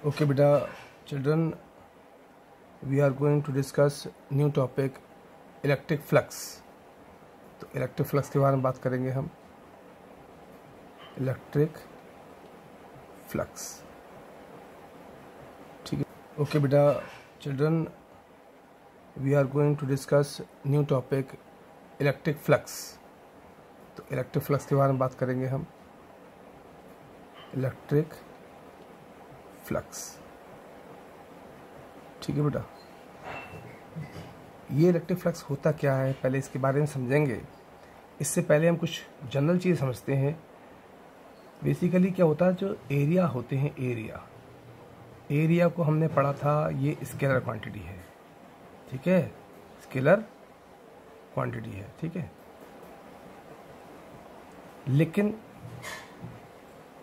Okay, beta, children, we are going to discuss new topic electric flux. तो electric flux के बारे में बात करेंगे हम। इलेक्ट्रिक फ्लक्स, ठीक है। ओके बेटा, children, we are going to discuss new topic electric flux. तो इलेक्ट्रिक फ्लक्स के बारे में बात करेंगे हम। इलेक्ट्रिक फ्लक्स, ठीक है बेटा। ये इलेक्ट्रिक फ्लक्स होता क्या है, पहले इसके बारे में समझेंगे। इससे पहले हम कुछ जनरल चीज़ समझते हैं। बेसिकली क्या होता है, जो एरिया होते हैं, एरिया को हमने पढ़ा था, ये स्केलर क्वांटिटी है, ठीक है। स्केलर क्वांटिटी है, ठीक है। लेकिन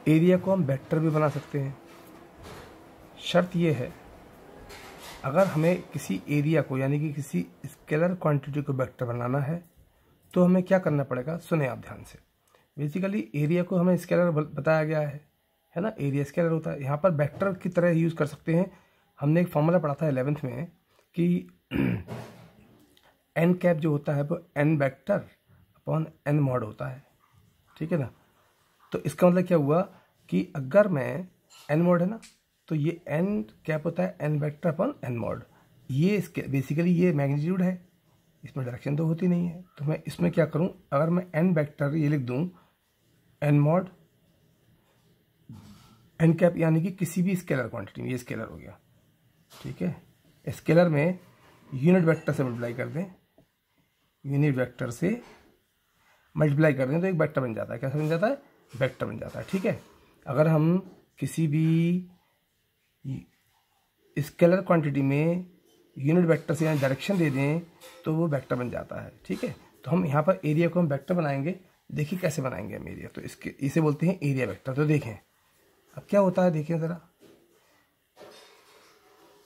एरिया को हम वेक्टर भी बना सकते हैं। शर्त ये है, अगर हमें किसी एरिया को यानी कि किसी स्केलर क्वांटिटी को वेक्टर बनाना है तो हमें क्या करना पड़ेगा, सुने आप ध्यान से। बेसिकली एरिया को हमें स्केलर बताया गया है ना। एरिया स्केलर होता है, यहाँ पर वेक्टर की तरह यूज़ कर सकते हैं। हमने एक फॉर्मूला पढ़ा था 11th में कि एन कैप जो होता है वो N vector upon N mod होता है, ठीक है ना। तो इसका मतलब क्या हुआ कि अगर मैं एन मॉड है ना, तो ये एन कैप होता है N vector upon N mod. ये इसके बेसिकली ये मैग्नीट्यूड है, इसमें डायरेक्शन तो होती नहीं है। तो मैं इसमें क्या करूं, अगर मैं एन वेक्टर ये लिख दूं एन मॉड एन कैप यानी कि किसी भी स्केलर क्वांटिटी में, ये स्केलर हो गया, ठीक है। स्केलर में यूनिट वेक्टर से मल्टीप्लाई कर दें, यूनिट वेक्टर से मल्टीप्लाई कर दें तो एक वेक्टर बन जाता है। कैसे बन जाता है, वेक्टर बन जाता है, ठीक है। अगर हम किसी भी स्केलर क्वांटिटी में यूनिट वेक्टर से यानी डायरेक्शन दे दें तो वो वेक्टर बन जाता है, ठीक है। तो हम यहाँ पर एरिया को हम वेक्टर बनाएंगे। देखिए कैसे बनाएंगे हम एरिया, तो इसे बोलते हैं एरिया वेक्टर। तो देखें अब क्या होता है, देखिए ज़रा,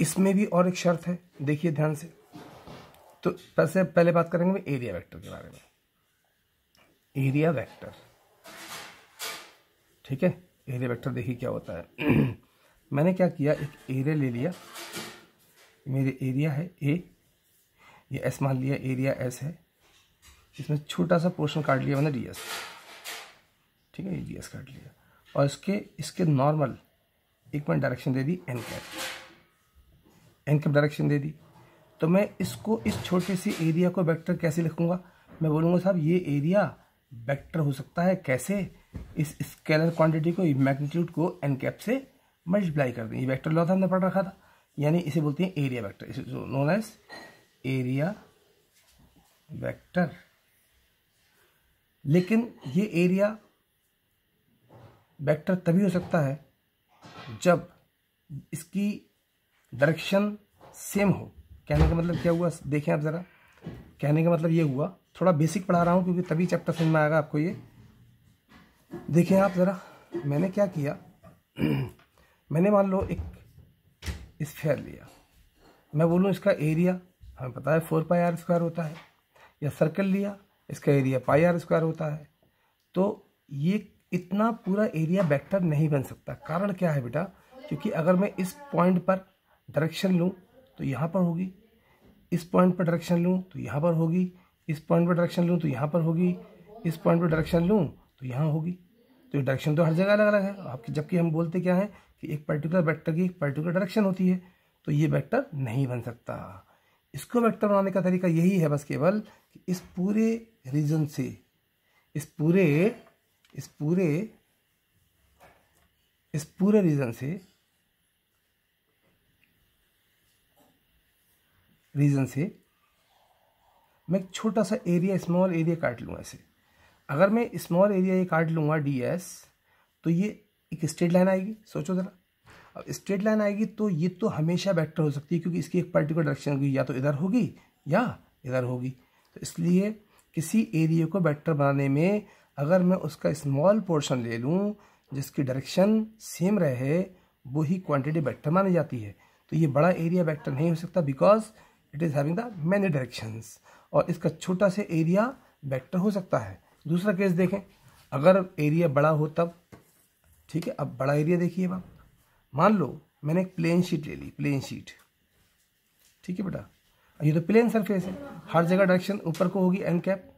इसमें भी और एक शर्त है, देखिए ध्यान से। तो पहले बात करेंगे एरिया वेक्टर के बारे में। एरिया वेक्टर, ठीक है। एरिया वेक्टर देखिए क्या होता है। मैंने क्या किया, एक एरिया ले लिया, मेरे एरिया है ए, ये एस मान लिया, एरिया एस है। इसमें छोटा सा पोर्शन काट लिया मैंने डीएस, ठीक है, ये डीएस काट लिया। और इसके नॉर्मल एक पॉइंट डायरेक्शन दे दी एन कैप डायरेक्शन दे दी। तो मैं इसको, इस छोटे से एरिया को वेक्टर कैसे लिखूंगा, मैं बोलूँगा साहब ये एरिया वेक्टर हो सकता है। कैसे, इस स्केलर क्वांटिटी को, मैग्नीट्यूड को एन कैप से मल्टीप्लाई कर दें। ये वेक्टर लॉ था, हमने पढ़ रखा था, यानी इसे बोलते हैं एरिया वेक्टर, इसे नोन एज एरिया वेक्टर। लेकिन ये एरिया वेक्टर तभी हो सकता है जब इसकी डायरेक्शन सेम हो। कहने का मतलब क्या हुआ, देखें आप ज़रा। कहने का मतलब ये हुआ, थोड़ा बेसिक पढ़ा रहा हूँ क्योंकि तभी चैप्टर समझ में आएगा आपको ये। देखें आप ज़रा, मैंने क्या किया, मैंने मान लो एक स्फीयर लिया। मैं बोलूँ इसका एरिया हमें पता है 4 पाई आर स्क्वायर होता है, या सर्कल लिया, इसका एरिया पाई आर स्क्वायर होता है। तो ये इतना पूरा एरिया वेक्टर नहीं बन सकता। कारण क्या है बेटा, क्योंकि अगर मैं इस पॉइंट पर डायरेक्शन लूँ तो यहाँ पर होगी, इस पॉइंट पर डायरेक्शन लूँ तो यहाँ पर होगी, इस पॉइंट पर डायरेक्शन लूँ तो यहाँ पर होगी, इस पॉइंट पर डायरेक्शन लूँ तो यहाँ होगी। तो ये डायरेक्शन तो हर जगह अलग अलग है आपकी, जबकि हम बोलते क्या है कि एक पर्टिकुलर वेक्टर की एक पर्टिकुलर डायरेक्शन होती है। तो ये वेक्टर नहीं बन सकता। इसको वेक्टर बनाने का तरीका यही है बस केवल कि इस पूरे रीजन से, इस पूरे रीजन से मैं एक छोटा सा एरिया, स्मॉल एरिया काट लूँगा ऐसे। अगर मैं स्मॉल एरिया ये काट लूँगा ds, तो ये एक स्ट्रेट लाइन आएगी। सोचो ज़रा, अब स्ट्रेट लाइन आएगी तो ये तो हमेशा वेक्टर हो सकती है, क्योंकि इसकी एक पर्टिकुलर डायरेक्शन होगी, या तो इधर होगी या इधर होगी। तो इसलिए किसी एरिया को वेक्टर बनाने में अगर मैं उसका स्मॉल पोर्शन ले लूँ जिसकी डायरेक्शन सेम रहे, वो ही क्वांटिटी वेक्टर मानी जाती है। तो ये बड़ा एरिया वेक्टर नहीं हो सकता, because it is having the many directions. और इसका छोटा से एरिया वेक्टर हो सकता है। दूसरा केस देखें, अगर एरिया बड़ा हो तब, ठीक है। अब बड़ा एरिया देखिए, मान लो मैंने एक प्लेन शीट ले ली, प्लेन शीट, ठीक है बेटा। ये तो प्लेन सरफेस है, हर जगह डायरेक्शन ऊपर को होगी एन कैप,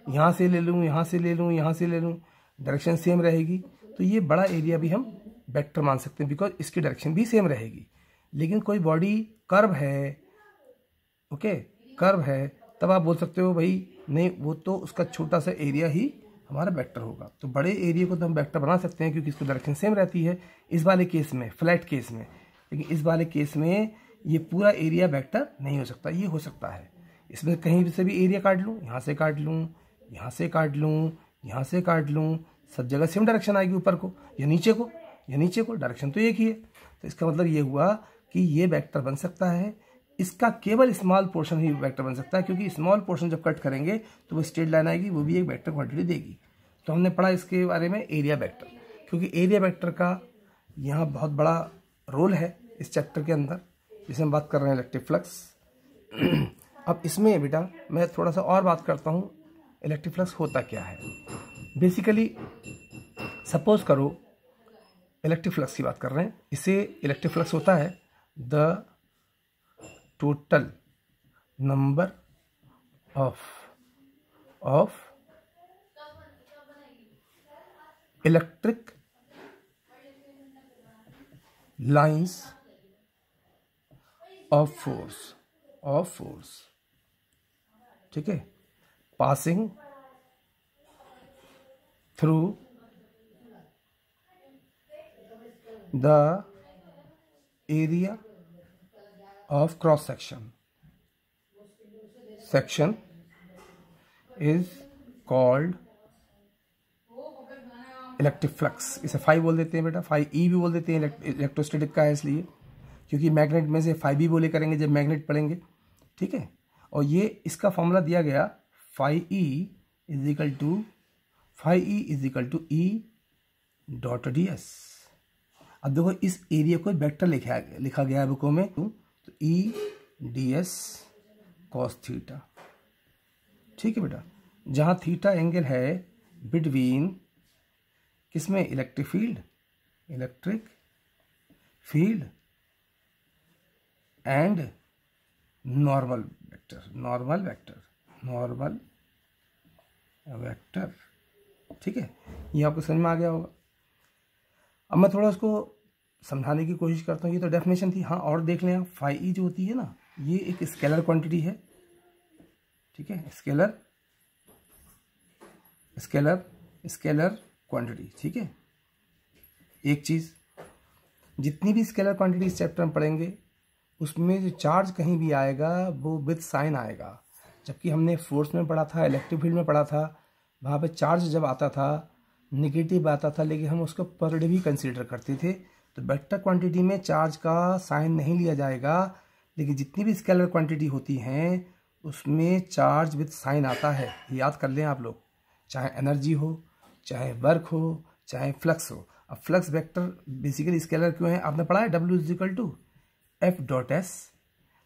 यहाँ से ले लूँ, यहाँ से ले लूँ, यहाँ से ले लूँ, डायरेक्शन सेम रहेगी। तो ये बड़ा एरिया भी हम वेक्टर मान सकते हैं बिकॉज इसकी डायरेक्शन भी सेम रहेगी। लेकिन कोई बॉडी कर्व है, ओके, कर्व है, तब आप बोल सकते हो भाई नहीं वो तो उसका छोटा सा एरिया ही हमारा वेक्टर होगा। तो बड़े एरिया को तो हम वेक्टर बना सकते हैं क्योंकि इसकी डायरेक्शन सेम रहती है इस वाले केस में, फ्लैट केस में। लेकिन इस वाले केस में ये पूरा एरिया वेक्टर नहीं हो सकता, ये हो सकता है। इसमें कहीं से भी एरिया काट लूँ, यहाँ से काट लूँ, यहाँ से काट लूँ, यहाँ से काट लूँ, सब जगह सेम डायरेक्शन आएगी, ऊपर को या नीचे को, या नीचे को, डायरेक्शन तो एक ही है। तो इसका मतलब ये हुआ कि ये वेक्टर बन सकता है। इसका केवल स्मॉल पोर्शन ही वेक्टर बन सकता है क्योंकि स्मॉल पोर्शन जब कट करेंगे तो वो स्ट्रेट लाइन आएगी, वो भी एक वेक्टर क्वांटिटी देगी। तो हमने पढ़ा इसके बारे में एरिया वेक्टर, क्योंकि एरिया वेक्टर का यहाँ बहुत बड़ा रोल है इस चैप्टर के अंदर, जिसे हम बात कर रहे हैं इलेक्ट्रिक फ्लक्स। अब इसमें बेटा मैं थोड़ा सा और बात करता हूँ इलेक्ट्रिक फ्लक्स होता क्या है। बेसिकली सपोज करो इलेक्ट्रिक फ्लक्स की बात कर रहे हैं, इसे इलेक्ट्रिक फ्लक्स होता है the total number of electric lines of force, ठीक है, passing through the area of cross section is called electric flux. इसे फाई बोल देते हैं बेटा, फाई ई भी बोल देते हैं, इलेक्ट्रोस्टैटिक का है इसलिए, क्योंकि मैग्नेट में से फाई भी बोले करेंगे जब मैग्नेट पढ़ेंगे, ठीक है। और ये इसका फॉर्मूला दिया गया phi E is equal to E dot D S. अब देखो इस एरिया को वेक्टर लिखा गया है बुकों में, तो ई डी एस कॉस थीटा, ठीक है बेटा। जहाँ थीटा एंगल है बिटवीन किसमें, electric field and normal vector, ठीक है। ये आपको समझ में आ गया होगा। अब मैं थोड़ा उसको समझाने की कोशिश करता हूँ। ये तो डेफिनेशन थी, हाँ और देख लें आप, फाई ई जो होती है ना, ये एक स्केलर क्वांटिटी है, ठीक है, स्केलर क्वांटिटी, ठीक है। एक चीज़, जितनी भी स्केलर क्वांटिटी इस चैप्टर में पढ़ेंगे उसमें जो चार्ज कहीं भी आएगा वो विद साइन आएगा। जबकि हमने फोर्स में पढ़ा था, इलेक्ट्रिक फील्ड में पढ़ा था, वहाँ पे चार्ज जब आता था नेगेटिव आता था, लेकिन हम उसको पर डे भी कंसीडर करते थे। तो वेक्टर क्वांटिटी में चार्ज का साइन नहीं लिया जाएगा, लेकिन जितनी भी स्केलर क्वांटिटी होती हैं उसमें चार्ज विद साइन आता है। याद कर लें आप लोग, चाहे एनर्जी हो, चाहे वर्क हो, चाहे फ्लक्स हो। अब फ्लक्स वेक्टर बेसिकली स्केलर क्यों है, आपने पढ़ा है W is equal to F dot S।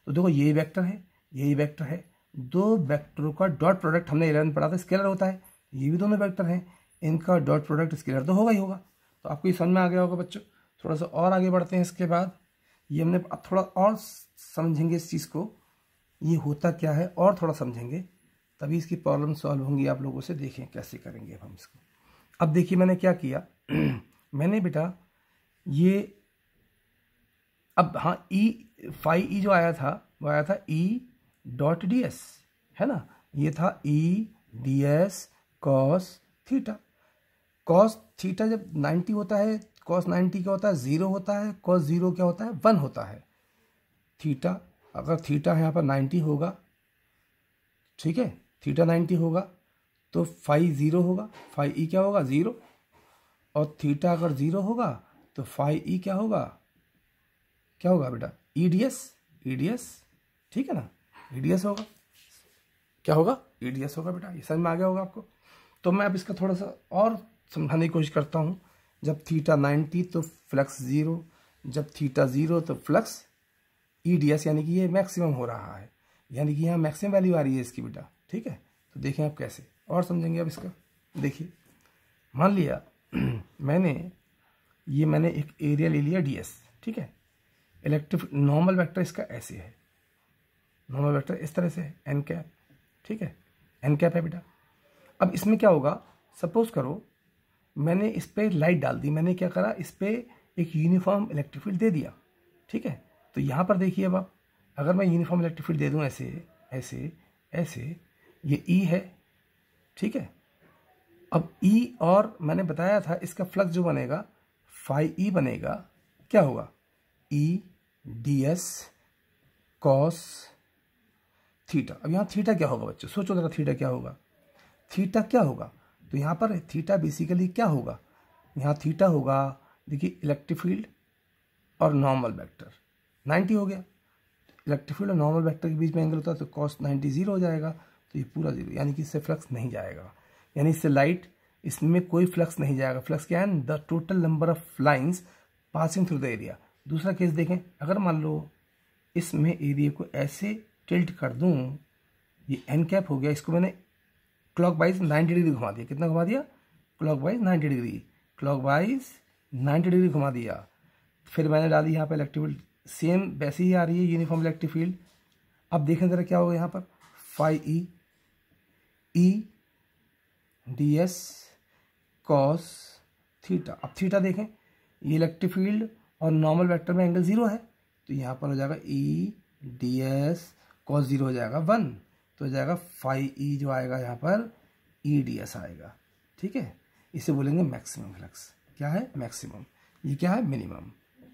तो देखो यही वेक्टर है, यही वेक्टर है, दो वेक्टरों का डॉट प्रोडक्ट हमने 11 पढ़ा था स्केलर होता है, ये भी दोनों वेक्टर हैं, इनका डॉट प्रोडक्ट स्केलर तो होगा ही होगा। तो आपको ये समझ में आ गया होगा बच्चों। थोड़ा सा और आगे बढ़ते हैं इसके बाद, ये हमने अब थोड़ा और समझेंगे इस चीज़ को, ये होता क्या है और थोड़ा समझेंगे, तभी इसकी प्रॉब्लम सॉल्व होंगी आप लोगों से। देखें कैसे करेंगे अब हम इसको। अब देखिए मैंने क्या किया मैंने बेटा ये, अब हाँ ई फाई ई जो आया था वो आया था ई डॉट डी एस, है ना, ये था ई D S cos theta. Cos theta जब 90 होता है, कॉस 90 क्या होता है, 0 होता है, कॉस 0 क्या होता है, 1 होता है। थीटा, अगर थीटा यहाँ पर 90 होगा, ठीक है, थीटा 90 होगा तो फाई 0 होगा, फाई ई क्या होगा, 0। और थीटा अगर 0 होगा तो फाई ई क्या होगा, क्या होगा बेटा, ई डी एस, ठीक है ना, ई डी एस होगा, क्या होगा, ई डी एस होगा बेटा। ये समझ में आ गया होगा आपको। तो मैं अब इसका थोड़ा सा और समझाने की कोशिश करता हूँ। जब थीटा 90 तो फ्लक्स 0, जब थीटा 0 तो फ्लक्स ई डी एस, यानी कि ये मैक्सिमम हो रहा है, यानी कि यहाँ मैक्सिमम वैल्यू आ रही है इसकी बेटा, ठीक है। तो देखें आप कैसे और समझेंगे अब इसका। देखिए मान लिया मैंने एक एरिया ले लिया डी एस, ठीक है। इलेक्ट्रिक नॉर्मल वेक्टर इसका ऐसे है, नॉर्मल वेक्टर इस तरह से है, एन कैप, ठीक है, एन कैप है बेटा। अब इसमें क्या होगा, सपोज करो मैंने इस पर लाइट डाल दी, मैंने क्या करा, इस पर एक यूनिफॉर्म इलेक्ट्रिक फील्ड दे दिया, ठीक है। तो यहाँ पर देखिए अब आप, अगर मैं यूनिफॉर्म इलेक्ट्रिक फील्ड दे दूँ ऐसे ऐसे ऐसे, ये ई है, ठीक है। अब ई, और मैंने बताया था इसका फ्लक्स जो बनेगा फाई ई बनेगा, क्या होगा, ई डी एस कॉस थीटा। अब यहाँ थीटा क्या होगा बच्चों, सोचो जरा, थीटा क्या होगा, थीटा क्या होगा। तो यहाँ पर थीटा बेसिकली क्या होगा, यहाँ थीटा होगा, देखिए इलेक्ट्रिक फील्ड और नॉर्मल वेक्टर 90 हो गया। इलेक्ट्रिक फील्ड और नॉर्मल वेक्टर के बीच में एंगल होता है, तो cos 90 जीरो हो जाएगा, तो ये पूरा जीरो, यानी कि इससे फ्लक्स नहीं जाएगा, यानी इससे लाइट, इसमें कोई फ्लक्स नहीं जाएगा। फ्लक्स क्या है, the total number of lines passing through the area. दूसरा केस देखें, अगर मान लो इसमें एरिया को ऐसे टिल्ट कर दूं, ये एन कैप हो गया, इसको मैंने क्लॉकवाइज 90 डिग्री घुमा दिया, कितना घुमा दिया, क्लॉकवाइज 90 डिग्री, क्लॉकवाइज 90 डिग्री घुमा दिया। फिर मैंने डाली यहाँ पे इलेक्ट्रिक फील्ड, सेम वैसे ही आ रही है यूनिफॉर्म इलेक्ट्रिक फील्ड। अब देखें जरा क्या होगा यहाँ पर, phi E, E D S cos theta. अब थीटा देखें, ये इलेक्ट्रिक फील्ड और नॉर्मल वेक्टर में एंगल जीरो है, तो यहाँ पर हो जाएगा E D S cos zero हो जाएगा 1, तो हो जाएगा फाई ई जो आएगा यहाँ पर ई डी एस आएगा, ठीक है। इसे बोलेंगे मैक्सिमम फ्लक्स। क्या है, मैक्सिमम, ये क्या है, मिनिमम,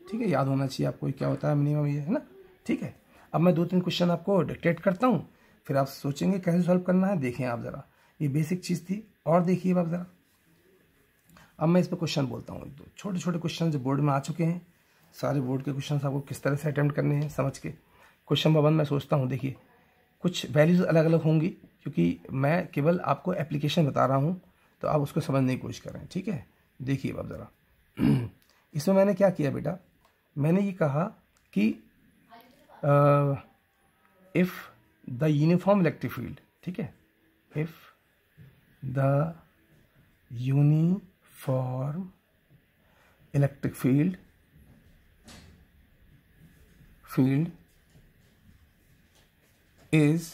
ठीक है। याद होना चाहिए आपको क्या होता है मिनिमम, ये है ना, ठीक है। अब मैं 2-3 क्वेश्चन आपको डिक्टेट करता हूँ, फिर आप सोचेंगे कैसे सॉल्व करना है। देखें आप ज़रा, ये बेसिक चीज़ थी, और देखिए आप ज़रा। अब मैं इस पर क्वेश्चन बोलता हूँ, दो छोटे छोटे क्वेश्चन जो बोर्ड में आ चुके हैं, सारे बोर्ड के क्वेश्चन आपको किस तरह से अटेम्प्ट करने हैं समझ के। क्वेश्चन नंबर 1 मैं सोचता हूँ, देखिए कुछ वैल्यूज़ अलग अलग होंगी, क्योंकि मैं केवल आपको एप्लीकेशन बता रहा हूँ, तो आप उसको समझने की कोशिश करें, ठीक है। देखिए अब ज़रा, इसमें मैंने क्या किया बेटा, मैंने ये कहा कि if the uniform electric field, ठीक है, if the uniform electric field is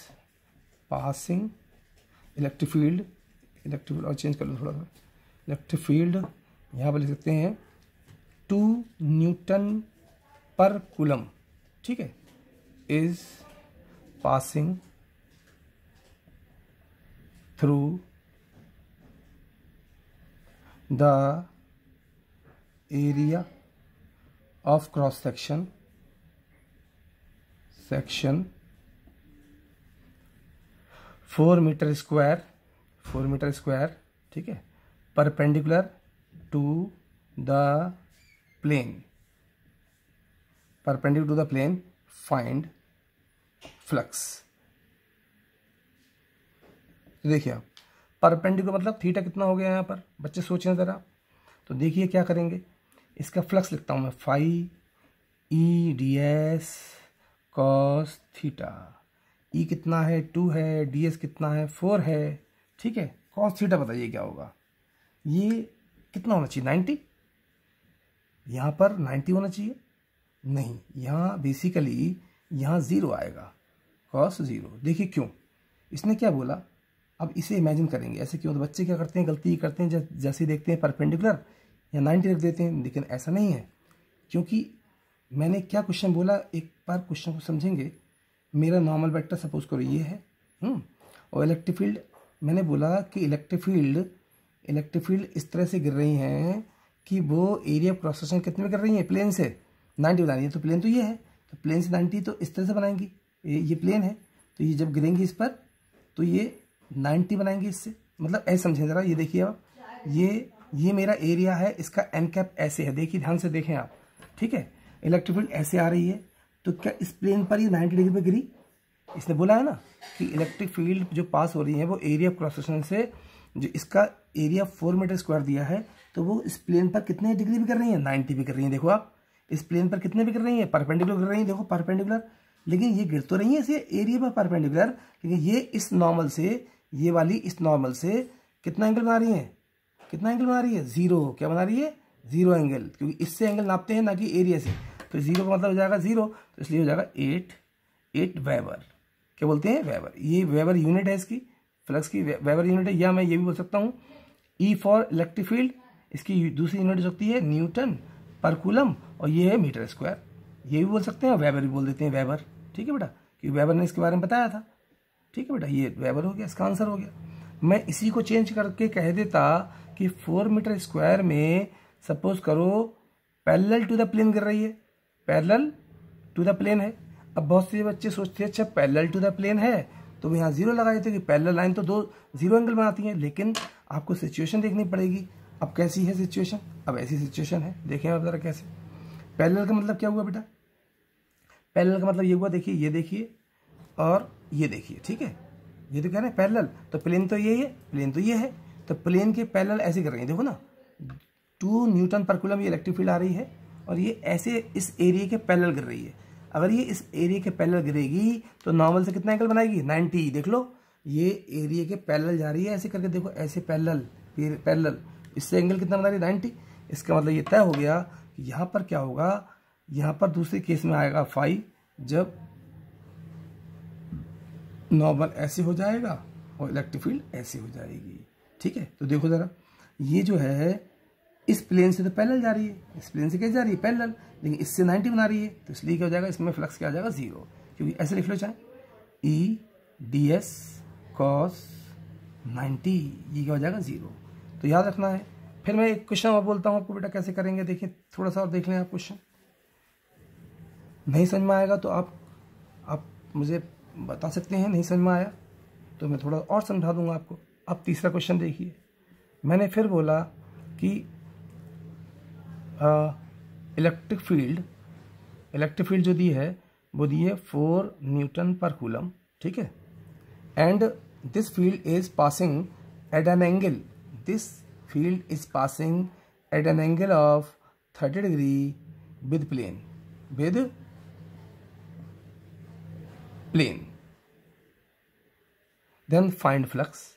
passing, electric field और चेंज कर लो थोड़ा सा, इलेक्ट्रिक फील्ड यहाँ पर लिख सकते हैं 2 न्यूटन पर कूलम, ठीक है, is passing through the area of cross section 4 metre square, ठीक है, perpendicular to the plane, find flux. देखिए आप, परपेंडिकुलर मतलब थीटा कितना हो गया यहाँ पर, बच्चे सोचें ज़रा। तो देखिए क्या करेंगे, इसका फ्लक्स लिखता हूँ मैं, phi E D S cos theta. E कितना है, 2 है, डी एस कितना है, 4 है, ठीक है। कॉस थीटा बताइए क्या होगा, ये कितना होना चाहिए, 90, यहाँ पर 90 होना चाहिए, नहीं, यहाँ बेसिकली यहाँ 0 आएगा, कॉस 0। देखिए क्यों, इसने क्या बोला, अब इसे इमेजिन करेंगे, ऐसे क्यों, तो बच्चे क्या करते हैं, गलती करते हैं, जैसे देखते हैं परपेंडिकुलर या 90 रख देते हैं, लेकिन ऐसा नहीं है, क्योंकि मैंने क्या क्वेश्चन बोला, एक बार क्वेश्चन को समझेंगे। मेरा नॉर्मल वेक्टर सपोज करो ये है, और इलेक्ट्रिक फील्ड मैंने बोला कि इलेक्ट्रिक फील्ड इस तरह से गिर रही हैं कि वो एरिया ऑफ क्रॉस सेक्शन कितने में कर रही हैं, प्लेन से 90 बनानी है, तो प्लेन तो ये है, तो प्लेन से 90 तो इस तरह से बनाएंगी, ये प्लेन है, तो ये जब गिरेंगी इस पर तो ये 90 बनाएंगे इससे, मतलब ऐसे समझें ज़रा। ये देखिए आप, ये मेरा एरिया है, इसका एन कैप ऐसे है, देखिए ध्यान से देखें आप, ठीक है। इलेक्ट्रिक फील्ड ऐसे आ रही है, तो क्या इस प्लेन पर ये 90 डिग्री पे गिरी, इसने बोला है ना कि इलेक्ट्रिक फील्ड जो पास हो रही है वो एरिया ऑफ क्रॉस सेक्शन से, जो इसका एरिया 4 मीटर स्क्वायर दिया है, तो वो इस प्लेन पर कितने डिग्री भी कर रही है, 90 भी कर रही है। देखो आप, इस प्लेन पर कितने भी कर रही है, परपेंडिकुलर कर रही है, देखो परपेंडिकुलर, लेकिन ये गिर तो रही है इसे एरिया पर परपेंडिकुलर, लेकिन ये इस नॉर्मल से, ये वाली इस नॉर्मल से कितना एंगल बना रही है, कितना एंगल बना रही है, 0। क्या बना रही है, 0 एंगल, क्योंकि इससे एंगल नापते हैं ना कि एरिया से। तो 0 का मतलब हो जाएगा 0, तो इसलिए हो जाएगा 8 वेबर। क्या बोलते हैं? वेबर। ये वेबर यूनिट है इसकी, फ्लक्स की वेबर यूनिट है। या मैं ये भी बोल सकता हूँ ई फॉर इलेक्ट्रिक फील्ड, इसकी दूसरी यूनिट हो सकती है न्यूटन पर कूलम, और ये है मीटर स्क्वायर। ये भी बोल सकते हैं और वेबर भी बोल देते हैं, वेबर। ठीक है बेटा, क्योंकि वेबर ने इसके बारे में बताया था। ठीक है बेटा, ये वेबर हो गया, इसका आंसर हो गया। मैं इसी को चेंज करके कह देता कि 4 मीटर स्क्वायर में सपोज करो पैरेलल टू द प्लेन गिर रही है, पैरेलल टू द प्लेन है। अब बहुत से बच्चे सोचते हैं अच्छा पैरेलल टू द प्लेन है तो यहाँ 0 लगा देते कि पैरेलल लाइन तो 2 0 एंगल बनाती हैं, लेकिन आपको सिचुएशन देखनी पड़ेगी। अब कैसी है सिचुएशन? अब ऐसी सिचुएशन है, देखें आप जरा कैसे। पैरेलल का मतलब क्या हुआ बेटा? पैरेलल का मतलब ये हुआ, देखिए ये देखिए और ये देखिए, ठीक है। ये तो कह रहे हैं पैरेलल, तो प्लेन तो ये है, प्लेन तो ये है, तो प्लेन के पैरेलल ऐसे कर रही है, देखो ना 2 न्यूटन पर कूलम ये इलेक्ट्रिक फील्ड आ रही है और ये ऐसे इस एरिया के पैरेलल गिर रही है। अगर ये इस एरिया के पैरेलल गिरेगी तो नॉर्मल से कितना एंगल बनाएगी? 90। देख लो ये एरिया के पैरेलल जा रही है, ऐसे करके देखो, ऐसे पैरेलल पैरेलल, इससे एंगल कितना बना रही है? 90। इसका मतलब ये तय हो गया कि यहाँ पर क्या होगा, यहाँ पर दूसरे केस में आएगा 5, जब नॉर्मल ऐसे हो जाएगा और इलेक्ट्रिक फील्ड ऐसे हो जाएगी। ठीक है, तो देखो जरा, ये जो है इस प्लेन से तो पैरेलल जा रही है, इस प्लेन से कैसे जा रही है? पैरेलल, लेकिन इससे 90 बना रही है, तो इसलिए क्या हो जाएगा, इसमें फ्लक्स क्या आ जाएगा? 0। क्योंकि ऐसे लिख लो चाहे EDS cos 90, ये क्या हो जाएगा? 0। तो याद रखना है। फिर मैं एक क्वेश्चन और बोलता हूँ आपको बेटा, कैसे करेंगे देखिए, थोड़ा सा और देख लें आप। क्वेश्चन नहीं समझ में आएगा तो आप मुझे बता सकते हैं, नहीं समझ में आया तो मैं थोड़ा और समझा दूंगा आपको। अब तीसरा क्वेश्चन देखिए, मैंने फिर बोला कि इलेक्ट्रिक फील्ड जो दी है वो दी है 4 न्यूटन पर कूलम, ठीक है। And this field is passing at an angle, this field is passing at an angle of 30 degree with plane, then find flux,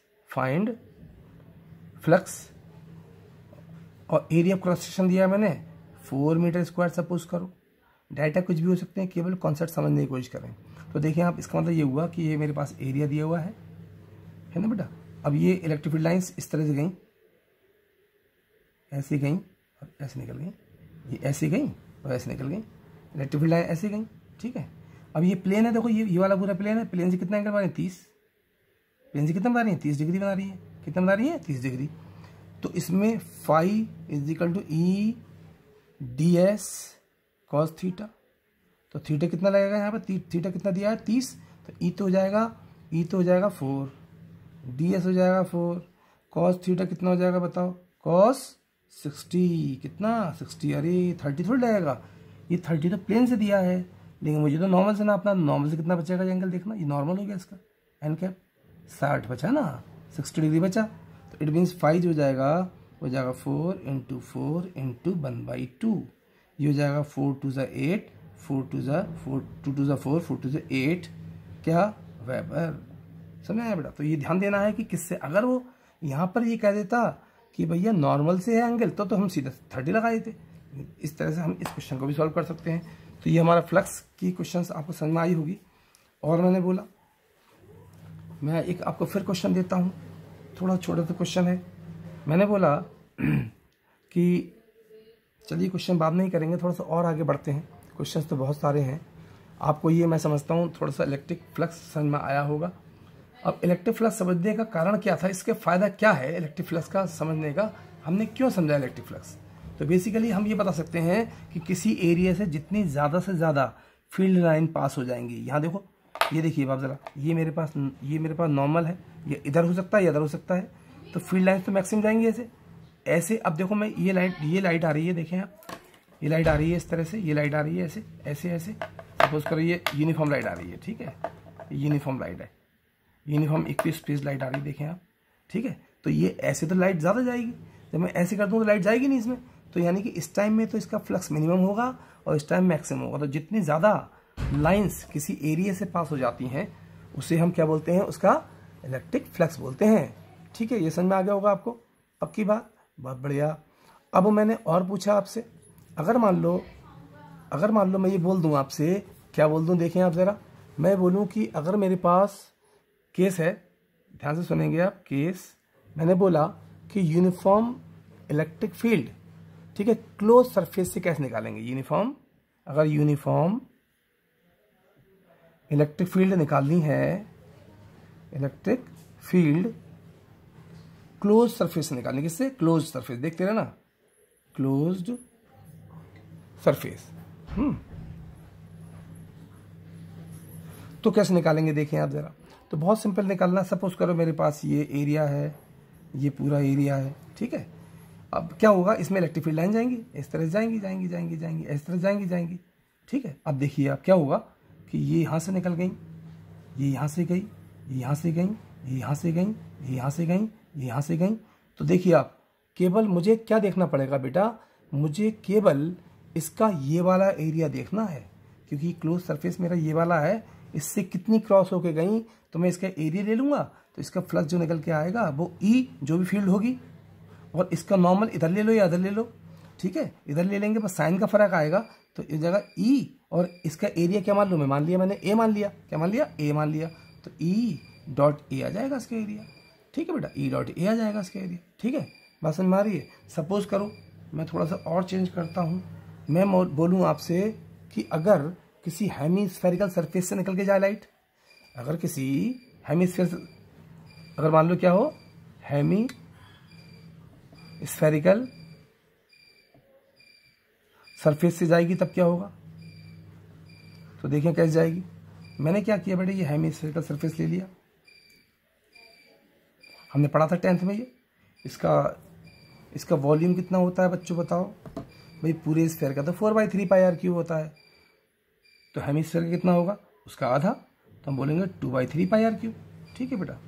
और एरिया क्रॉस सेक्शन दिया है मैंने 4 मीटर स्क्वायर सपोज करो। डाटा कुछ भी हो सकते हैं, केवल कॉन्सेप्ट समझने की कोशिश करें। तो देखिए आप, इसका मतलब ये हुआ कि ये मेरे पास एरिया दिया हुआ है ना बेटा। अब ये इलेक्ट्रिक फील्ड लाइन्स इस तरह से गई, ऐसे गई और ऐसे निकल गई, ये ऐसे गई और ऐसे निकल गई, इलेक्ट्रिक फील्ड लाइन ऐसे गई, ठीक है। अब ये प्लेन है, देखो ये वाला पूरा प्लेन है, प्लेन से कितना एंगल बना रही है? 30। प्लेन से कितना बना रही है? 30 डिग्री बना रही है। कितना बना रही है? 30 डिग्री। तो इसमें phi is equal to EDS cos theta, तो थीटा कितना लगेगा यहाँ पर? थीटा कितना दिया है? 30। तो E तो हो जाएगा 4, DS हो जाएगा 4, cos थीटा कितना हो जाएगा बताओ? cos 60, कितना? 60। अरे 30 थोड़ी लगेगा, ये 30 तो प्लेन से दिया है, लेकिन मुझे तो नॉर्मल से ना, अपना नॉर्मल से कितना बचेगा एंगल देखना, ये नॉर्मल हो गया इसका, एन कैप 60 बचा ना, 60 डिग्री बचा। तो इट मीन्स 5 हो जाएगा 4 इंटू 4 इंटू 1/2, ये हो जाएगा 4 2 ज़ा 8, 4 2 ज़ा 4, 2 2 ज़ा 4, 4 2 ज़ा 8, क्या? वेबर। समझ आया बेटा? तो ये ध्यान देना है कि किससे, अगर वो यहाँ पर ये कह देता कि भैया नॉर्मल से है एंगल, तो हम सीधा 30 लगा देते। इस तरह से हम इस क्वेश्चन को भी सॉल्व कर सकते हैं। तो ये हमारा फ्लक्स की क्वेश्चन आपको समझ में आई होगी। और मैंने बोला, मैं एक आपको फिर क्वेश्चन देता हूँ, थोड़ा छोटा सा क्वेश्चन है। मैंने बोला कि चलिए क्वेश्चन बाद में ही करेंगे, थोड़ा सा और आगे बढ़ते हैं, क्वेश्चंस तो बहुत सारे हैं। आपको ये मैं समझता हूँ थोड़ा सा इलेक्ट्रिक फ्लक्स समझ में आया होगा। अब इलेक्ट्रिक फ्लक्स समझने का कारण क्या था, इसके फ़ायदा क्या है इलेक्ट्रिक फ्लक्स का समझने का, हमने क्यों समझा इलेक्ट्रिक फ्लक्स? तो बेसिकली हम ये बता सकते हैं कि किसी एरिया से जितनी ज़्यादा से ज़्यादा फील्ड लाइन पास हो जाएंगी। यहाँ देखो, ये देखिए बाप ज़रा, ये मेरे पास नॉर्मल है, ये इधर हो सकता है, इधर हो सकता है, तो फील्ड लाइन तो मैक्सिमम जाएंगी ऐसे। अब देखो मैं ये लाइट आ रही है, देखें आप, ये लाइट आ रही है इस तरह से, ये लाइट आ रही है ऐसे सपोज करो ये यूनिफॉर्म लाइट आ रही है, ठीक है, यूनिफॉर्म लाइट है, यूनिफॉर्म इक्विस फेज लाइट आ रही है, देखें आप, ठीक है। तो ये ऐसे तो लाइट ज़्यादा जाएगी, जब मैं ऐसे कर दूँ तो लाइट जाएगी नहीं इसमें, तो यानी कि इस टाइम में तो इसका फ्लक्स मिनिमम होगा और इस टाइम मैक्सिमम होगा। तो जितनी ज़्यादा लाइंस किसी एरिया से पास हो जाती हैं उसे हम क्या बोलते हैं? उसका इलेक्ट्रिक फ्लक्स बोलते हैं। ठीक है, ये समझ में आ गया होगा आपको, पक्की बात, बहुत बढ़िया। अब मैंने और पूछा आपसे, अगर मान लो अगर मान लो मैं ये बोल दूं आपसे, क्या बोल दूं, देखें आप ज़रा, मैं बोलूं कि अगर मेरे पास केस है, ध्यान से सुनेंगे आप, केस मैंने बोला कि यूनिफॉर्म इलेक्ट्रिक फील्ड, ठीक है, क्लोज सरफेस से कैसे निकालेंगे, यूनिफॉर्म, अगर यूनिफॉर्म इलेक्ट्रिक फील्ड निकालनी है, इलेक्ट्रिक फील्ड क्लोज सरफेस से निकालनी, किससे, क्लोज सरफेस, देखते रहे ना, क्लोज्ड सरफेस। तो कैसे निकालेंगे देखें आप जरा, तो बहुत सिंपल निकालना। सपोज करो मेरे पास ये एरिया है, ये पूरा एरिया है, ठीक है। अब क्या होगा, इसमें इलेक्ट्रिक फील्ड लाइन जाएंगी, इस तरह जाएंगी जाएंगी जाएंगी जाएंगी, इस तरह जाएंगी जाएंगी, ठीक है। अब देखिए आप क्या होगा कि ये यहाँ से निकल गई, ये यहाँ से गई, ये यहाँ से गई, ये यहाँ से गई, ये यहाँ से गई, ये यहाँ से गई। तो देखिए आप, केवल मुझे क्या देखना पड़ेगा बेटा, मुझे केवल इसका ये वाला एरिया देखना है, क्योंकि क्लोज सरफेस मेरा ये वाला है, इससे कितनी क्रॉस होके गई तो मैं इसका एरिया ले लूँगा, तो इसका फ्लक्स जो निकल के आएगा वो ई, जो भी फील्ड होगी, और इसका नॉर्मल इधर ले लो या इधर ले लो, ठीक है, इधर ले लेंगे बस साइन का फर्क आएगा, तो इस जगह ई और इसका एरिया क्या मान लूँ मैं, मान लिया मैंने ए मान लिया, क्या मान लिया, ए मान लिया, तो ई डॉट ए आ जाएगा इसका एरिया, ठीक है बेटा, ई डॉट ए आ जाएगा इसका एरिया, ठीक है, बात समझ में आ रही है। सपोज करो मैं थोड़ा सा और चेंज करता हूँ, मैं बोलूँ आपसे कि अगर किसी हेमीस्फेरिकल सरफेस से निकल के जाए लाइट, अगर किसी हेमीस्फेयर, अगर मान लो क्या हो, हेमीस्फेरिकल सरफेस से जाएगी तब क्या होगा, तो देखिए कैसे जाएगी। मैंने क्या किया बेटे, ये हेमीस्फेरिकल सरफेस ले लिया, हमने पढ़ा था 10th में, ये इसका वॉल्यूम कितना होता है बच्चों बताओ भाई, पूरे स्फेयर का तो 4/3 पाई आर क्यूब होता है, तो हेमीस्फेयर का कितना होगा, उसका आधा, तो हम बोलेंगे 2/3 पाई आर क्यूब, ठीक है बेटा।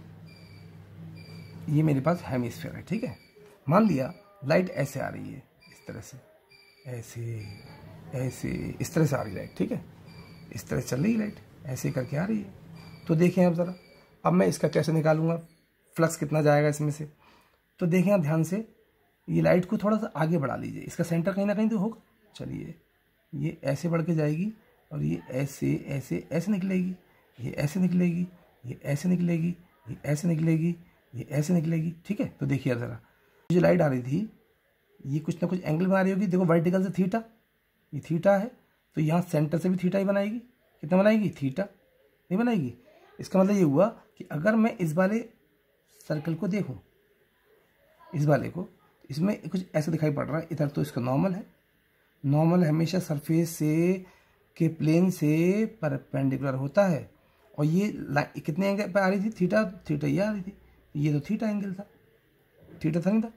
ये मेरे पास हेमीस्फेयर है, ठीक है। मान लिया लाइट ऐसे आ रही है, इस तरह से, ऐसे ऐसे इस तरह से आ रही लाइट, ठीक है, इस तरह चल रही लाइट, ऐसे करके आ रही है। तो देखें आप ज़रा, अब मैं इसका कैसे निकालूंगा, फ्लक्स कितना जाएगा इसमें से, तो देखें आप ध्यान से, ये लाइट को थोड़ा सा आगे बढ़ा लीजिए, इसका सेंटर कहीं ना कहीं तो होगा, चलिए ये ऐसे बढ़ के जाएगी और ये ऐसे ऐसे ऐसे निकलेगी, ये ऐसे निकलेगी, ये ऐसे निकलेगी, ये ऐसे निकलेगी, ये ऐसे निकलेगी, ठीक है। तो देखिए ज़रा, जो लाइट आ रही थी ये कुछ ना कुछ एंगल बना रही होगी, देखो वर्टिकल से थीटा, ये थीटा है, तो यहाँ सेंटर से भी थीटा ही बनाएगी, कितना बनाएगी, थीटा नहीं बनाएगी। इसका मतलब ये हुआ कि अगर मैं इस वाले सर्कल को देखूं, इस वाले को, इसमें कुछ ऐसा दिखाई पड़ रहा है, इधर तो इसका नॉर्मल है, नॉर्मल हमेशा सरफेस से के प्लेन से परपेंडिकुलर होता है, और ये कितने एंगल पर आ रही थी, थीटा, थीटा ये आ रही थी, ये तो थीटा एंगल था, थीटा था नहीं था,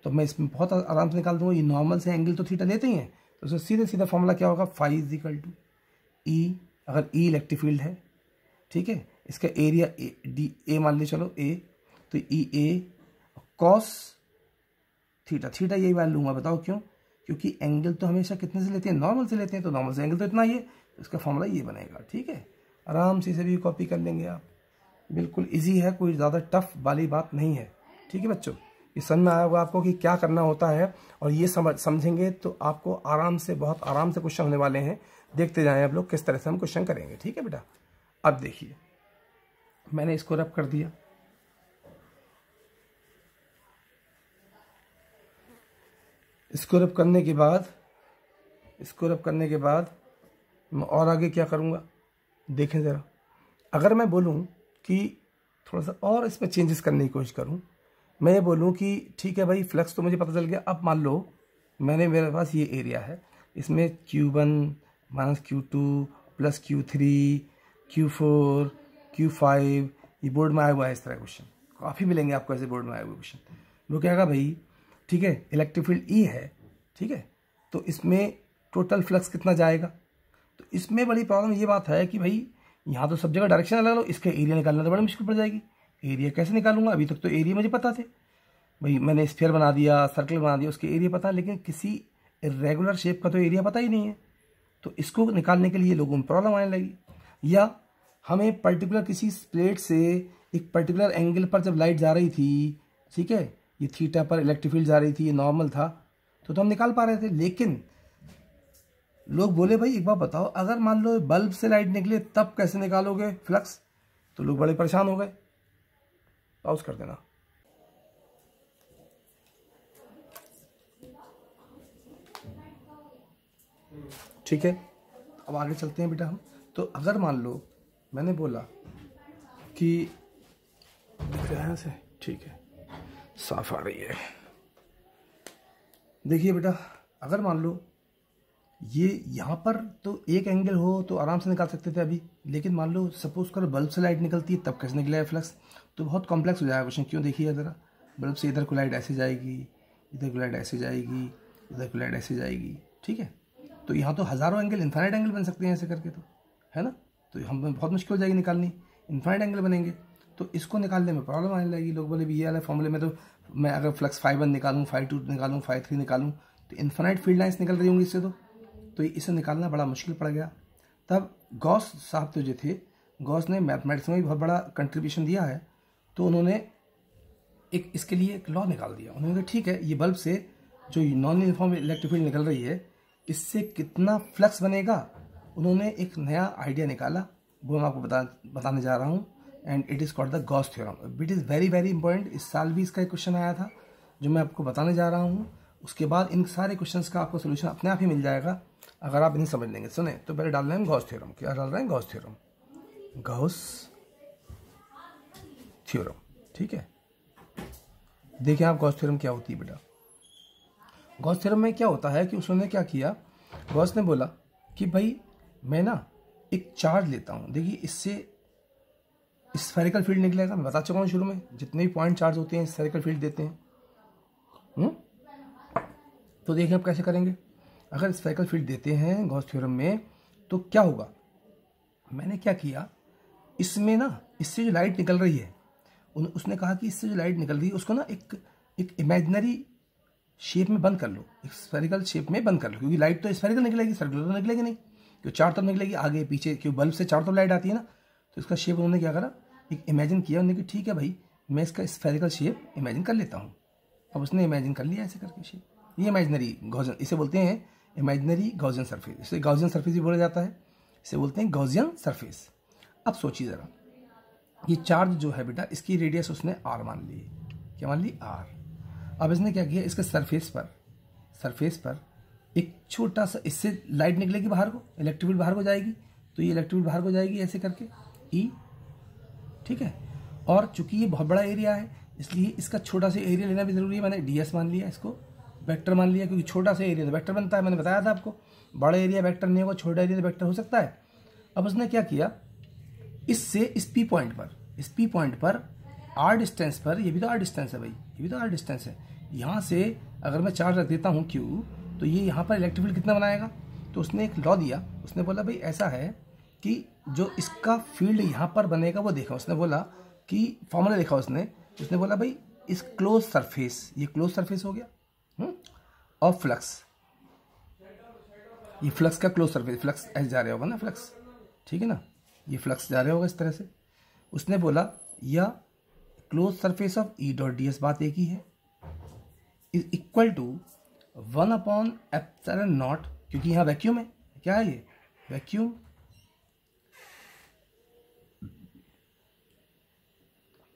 तो मैं इसमें बहुत आराम से निकाल दूंगा, ये नॉर्मल से एंगल तो थीटा लेते ही हैं, तो उससे सीधे सीधा फॉर्मूला क्या होगा, फाई इज इक्वल टू ई, अगर ई इलेक्ट्रिक फील्ड है, ठीक है, इसका एरिया डी ए मान ली, चलो ए, तो ई ए कॉस थीटा, थीटा यही वैल्यू लूँगा, बताओ क्यों, क्योंकि एंगल तो हमेशा कितने से लेते हैं, नॉर्मल से लेते हैं, तो नॉर्मल से एंगल तो इतना ही है, तो इसका फॉर्मूला ये बनेगा, ठीक है। आराम से इसे भी कॉपी कर लेंगे आप, बिल्कुल इजी है, कोई ज़्यादा टफ वाली बात नहीं है, ठीक है बच्चों। ये समझ में आया होगा आपको कि क्या करना होता है, और ये समझेंगे तो आपको आराम से, बहुत आराम से क्वेश्चन होने वाले हैं, देखते जाएं आप लोग किस तरह से हम क्वेश्चन करेंगे, ठीक है बेटा। अब देखिए मैंने इसको रब कर दिया, इसको रब करने के बाद मैं और आगे क्या करूँगा, देखें ज़रा, अगर मैं बोलूँ कि थोड़ा सा और इसमें चेंजेस करने की कोशिश करूँ, मैं ये बोलूँ कि ठीक है भाई फ्लक्स तो मुझे पता चल गया, अब मान लो मेरे पास ये एरिया है, इसमें Q1 minus Q2 plus Q3 Q4 Q5, ये बोर्ड में आया हुआ है, इस तरह क्वेश्चन काफ़ी मिलेंगे आपको ऐसे बोर्ड में आए हुए क्वेश्चन। वो क्या होगा भाई, ठीक है, इलेक्ट्रिक फील्ड ई है, ठीक है, तो इसमें टोटल फ्लक्स कितना जाएगा, तो इसमें बड़ी प्रॉब्लम ये बात है कि भाई यहाँ तो सब जगह डायरेक्शन अलग लो, इसके एरिया निकालना तो बड़ी मुश्किल पड़ जाएगी। एरिया कैसे निकालूंगा, अभी तक तो एरिया मुझे पता थे भाई, मैंने स्फीयर बना दिया, सर्कल बना दिया, उसके एरिया पता, लेकिन किसी इरेगुलर शेप का तो एरिया पता ही नहीं है, तो इसको निकालने के लिए लोगों में प्रॉब्लम आने लगी। या हमें पर्टिकुलर किसी प्लेट से एक पर्टिकुलर एंगल पर जब लाइट जा रही थी, ठीक है, ये थीटा पर इलेक्ट्रिक फील्ड जा रही थी, ये नॉर्मल था, तो हम निकाल पा रहे थे, लेकिन लोग बोले भाई एक बार बताओ, अगर मान लो बल्ब से लाइट निकले तब कैसे निकालोगे फ्लक्स? तो लोग बड़े परेशान हो गए। पॉज कर देना। ठीक है, अब आगे चलते हैं बेटा हम। तो अगर मान लो मैंने बोला कि दिख रहा है से, ठीक है, साफ आ रही है। देखिए बेटा, अगर मान लो ये यहाँ पर तो एक एंगल हो तो आराम से निकाल सकते थे अभी, लेकिन मान लो सपोज करो बल्ब से लाइट निकलती है तब कैसे निकला है फ्लक्स, तो बहुत कॉम्प्लेक्स हो जाएगा क्वेश्चन। क्यों? देखिए ज़रा, बल्ब से इधर को लाइट ऐसे जाएगी, इधर को लाइट ऐसे जाएगी, इधर को लाइट ऐसे जाएगी, ठीक है। तो यहाँ तो हज़ारों एंगल, इन्फाइनाइट एंगल बन सकते हैं ऐसे करके, तो है ना। तो हम बहुत मुश्किल हो जाएगी निकालनी, इन्फाइनाइट एंगल बनेंगे। तो इसको निकालने में प्रॉब्लम आने लगेगी। लोग बोले भी ये वाला फॉर्मूले में तो मैं अगर फ्लक्स 5 निकालूँ, 5 निकालूँ, 5 निकालूँ तो इन्फाइनाइट फील्ड लाइन्स निकल रही होंगी इससे। तो इसे निकालना बड़ा मुश्किल पड़ गया। तब गॉस साहब तो जो थे, गॉस ने मैथमेटिक्स में भी बहुत बड़ा कंट्रीब्यूशन दिया है, तो उन्होंने एक इसके लिए एक लॉ निकाल दिया। उन्होंने कहा ठीक है, ये बल्ब से जो नॉन यूनिफॉर्म इलेक्ट्रिक फील्ड निकल रही है इससे कितना फ्लक्स बनेगा। उन्होंने एक नया आइडिया निकाला, वो मैं आपको बताने जा रहा हूँ, and it is called the Gauss theorem. It is very very important. इस साल भी इसका एक क्वेश्चन आया था जो मैं आपको बताने जा रहा हूँ। उसके बाद इन सारे क्वेश्चंस का आपको सोल्यूशन अपने आप ही मिल जाएगा अगर आप इन्हें समझ लेंगे। सुने, तो पहले डाल रहे हैं गॉस थ्योरम। क्या डाल रहे हैं? गॉस थ्योरम, गॉस थ्योरम, ठीक है। देखिए आप गॉस थ्योरम क्या होती है बेटा। गॉस थ्योरम में क्या होता है कि उसने क्या किया, गॉस ने बोला कि भाई मैं ना एक चार्ज लेता हूँ। देखिए इससे स्फेरिकल फील्ड निकलेगा। मैं बता चुका हूँ शुरू में, जितने भी पॉइंट चार्ज होते हैं स्फेरिकल फील्ड देते हैं। तो देखिए आप कैसे करेंगे। अगर स्फेरिकल फील्ड देते हैं गॉस थ्योरम में तो क्या होगा, मैंने क्या किया, इसमें ना इससे जो लाइट निकल रही है, उसने कहा कि इससे जो लाइट निकल रही है उसको ना एक इमेजिनरी शेप में बंद कर लो, एक स्फेरिकल शेप में बंद कर लो, क्योंकि लाइट तो स्फेरिकल निकलेगी, सर्कुलर तो निकलेगी नहीं, क्योंकि चारों तरफ निकलेगी, आगे पीछे, क्योंकि बल्ब से चारों तरफ लाइट आती है ना। तो इसका शेप उन्होंने क्या करा, एक इमेजिन किया। उन्होंने कहा ठीक है भाई, मैं इसका स्फेरिकल शेप इमेजिन कर लेता हूँ। अब उसने इमेजिन कर लिया ऐसे करके शेप, ये इमेजिनरी गॉसियन, इसे बोलते हैं इमेजिनरी गॉसियन सरफेस। इसे गॉसियन सरफेस भी बोला जाता है, इसे बोलते हैं गॉसियन सरफेस। अब सोचिए ज़रा, ये चार्ज जो है बेटा, इसकी रेडियस उसने आर मान ली। क्या मान ली? आर। अब इसने क्या किया, इसके सरफेस पर एक छोटा सा, इससे लाइट निकलेगी बाहर को, इलेक्ट्रिक फील्ड बाहर को जाएगी, तो ये इलेक्ट्रिक फील्ड बाहर को जाएगी ऐसे करके ई, ठीक है। और चूंकि ये बहुत बड़ा एरिया है इसलिए इसका छोटा सा एरिया लेना भी जरूरी है। मैंने ds मान लिया, इसको वेक्टर मान लिया, क्योंकि छोटा सा एरिया तो वेक्टर बनता है। मैंने बताया था आपको, बड़ा एरिया वेक्टर नहीं होगा, छोटा एरिया तो वेक्टर हो सकता है। अब उसने क्या किया, इससे इस पी पॉइंट पर आर डिस्टेंस पर, ये भी तो आर डिस्टेंस है भाई, ये भी तो आर डिस्टेंस है, यहाँ से अगर मैं चार्ज रख देता हूँ क्यू, तो ये यहाँ पर इलेक्ट्रिक फील्ड कितना बनाएगा। तो उसने एक लॉ दिया, उसने बोला भाई ऐसा है कि जो इसका फील्ड यहाँ पर बनेगा वो देखा। उसने बोला कि फॉर्मूला देखा उसने बोला भाई इस क्लोज सरफेस, ये क्लोज सरफेस हो गया और फ्लक्स, ये फ्लक्स का क्लोज सरफेस, फ्लक्स ऐसे जा रहा होगा ना, फ्लक्स, ठीक है ना, ये फ्लक्स जा रहा होगा इस तरह से। उसने बोला या close surface of E dot D S, बात एक ही है, इज इक्वल टू 1/ε0, क्योंकि यहाँ वैक्यूम है। क्या है ये?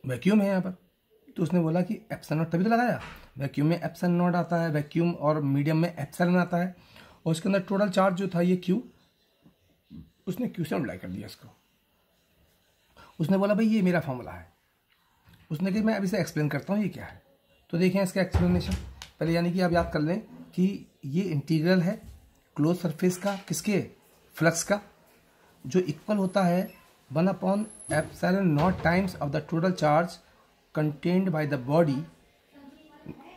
वैक्यूम है यहाँ पर। तो उसने बोला कि एप्सिलॉन नॉट, तभी तो लगाया, वैक्यूम में एप्सिलॉन नॉट आता है, वैक्यूम और मीडियम में एप्सिलॉन आता है, और उसके अंदर टोटल चार्ज जो था ये क्यू, उसने क्यू से मल्टीप्लाई कर दिया इसको। उसने बोला भाई ये मेरा फॉर्मूला है। उसने कहा मैं अभी से एक्सप्लेन करता हूँ ये क्या है। तो देखें इसका एक्सप्लेनेशन पहले, यानी कि आप याद कर लें कि ये इंटीग्रल है क्लोज सरफेस का, किसके? फ्लक्स का, जो इक्वल होता है 1/ε0 times of the total charge contained by the body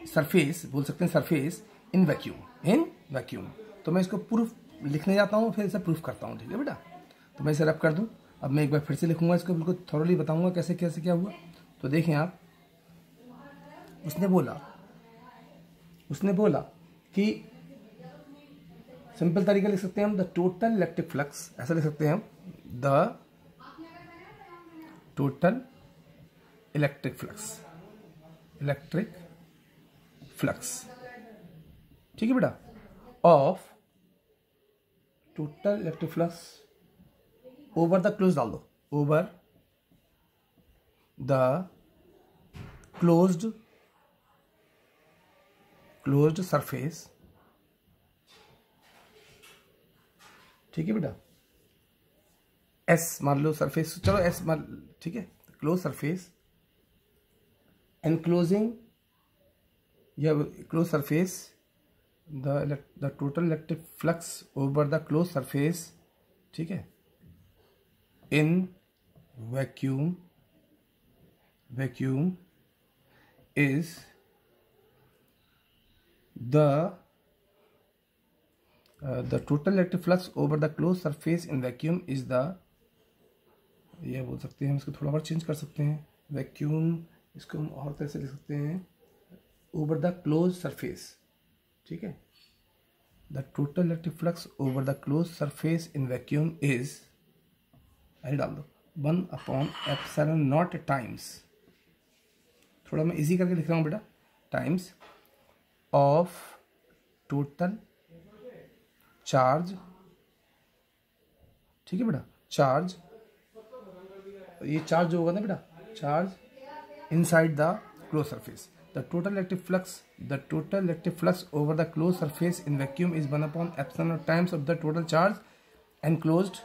surface, बोल सकते हैं सरफेस, इन वैक्यूम। तो मैं इसको प्रूफ लिखने जाता हूँ, फिर इसे प्रूफ करता हूँ, ठीक है बेटा। तो मैं इसे रब कर दूँ, अब मैं एक बार फिर से लिखूंगा इसको, बिल्कुल थॉरली बताऊंगा कैसे कैसे क्या हुआ। तो देखें आप, उसने बोला कि सिंपल तरीका लिख सकते हैं हम, द टोटल इलेक्ट्रिक फ्लक्स, ऐसा लिख सकते हैं हम, द टोटल इलेक्ट्रिक फ्लक्स, ठीक है बेटा, of total electric flux over the close डाल दो, ओवर द क्लोज्ड सरफेस, ठीक है बेटा, एस मान लो सरफेस, चलो एस मान, ठीक है, क्लोज सरफेस एनक्लोजिंग या close surface the total electric flux over the close surface, ठीक है, इन vacuum is the total electric flux over the closed surface in vacuum is the, ये बोल सकते हैं हम, इसको थोड़ा और चेंज कर सकते हैं, वैक्यूम इसको हम और तरह से लिख सकते हैं, ओवर द क्लोज सरफेस, ठीक है, the total electric flux over the close surface in vacuum is, अरे डाल दो, 1/ε0 टाइम्स, थोड़ा मैं इजी करके लिख रहा हूँ बेटा, टाइम्स ऑफ टोटल चार्ज, ठीक है बेटा, चार्ज, ये चार्ज जो होगा ना बेटा, charge inside the close surface, the total electric flux over the close surface in vacuum is 1/ε times of the total charge enclosed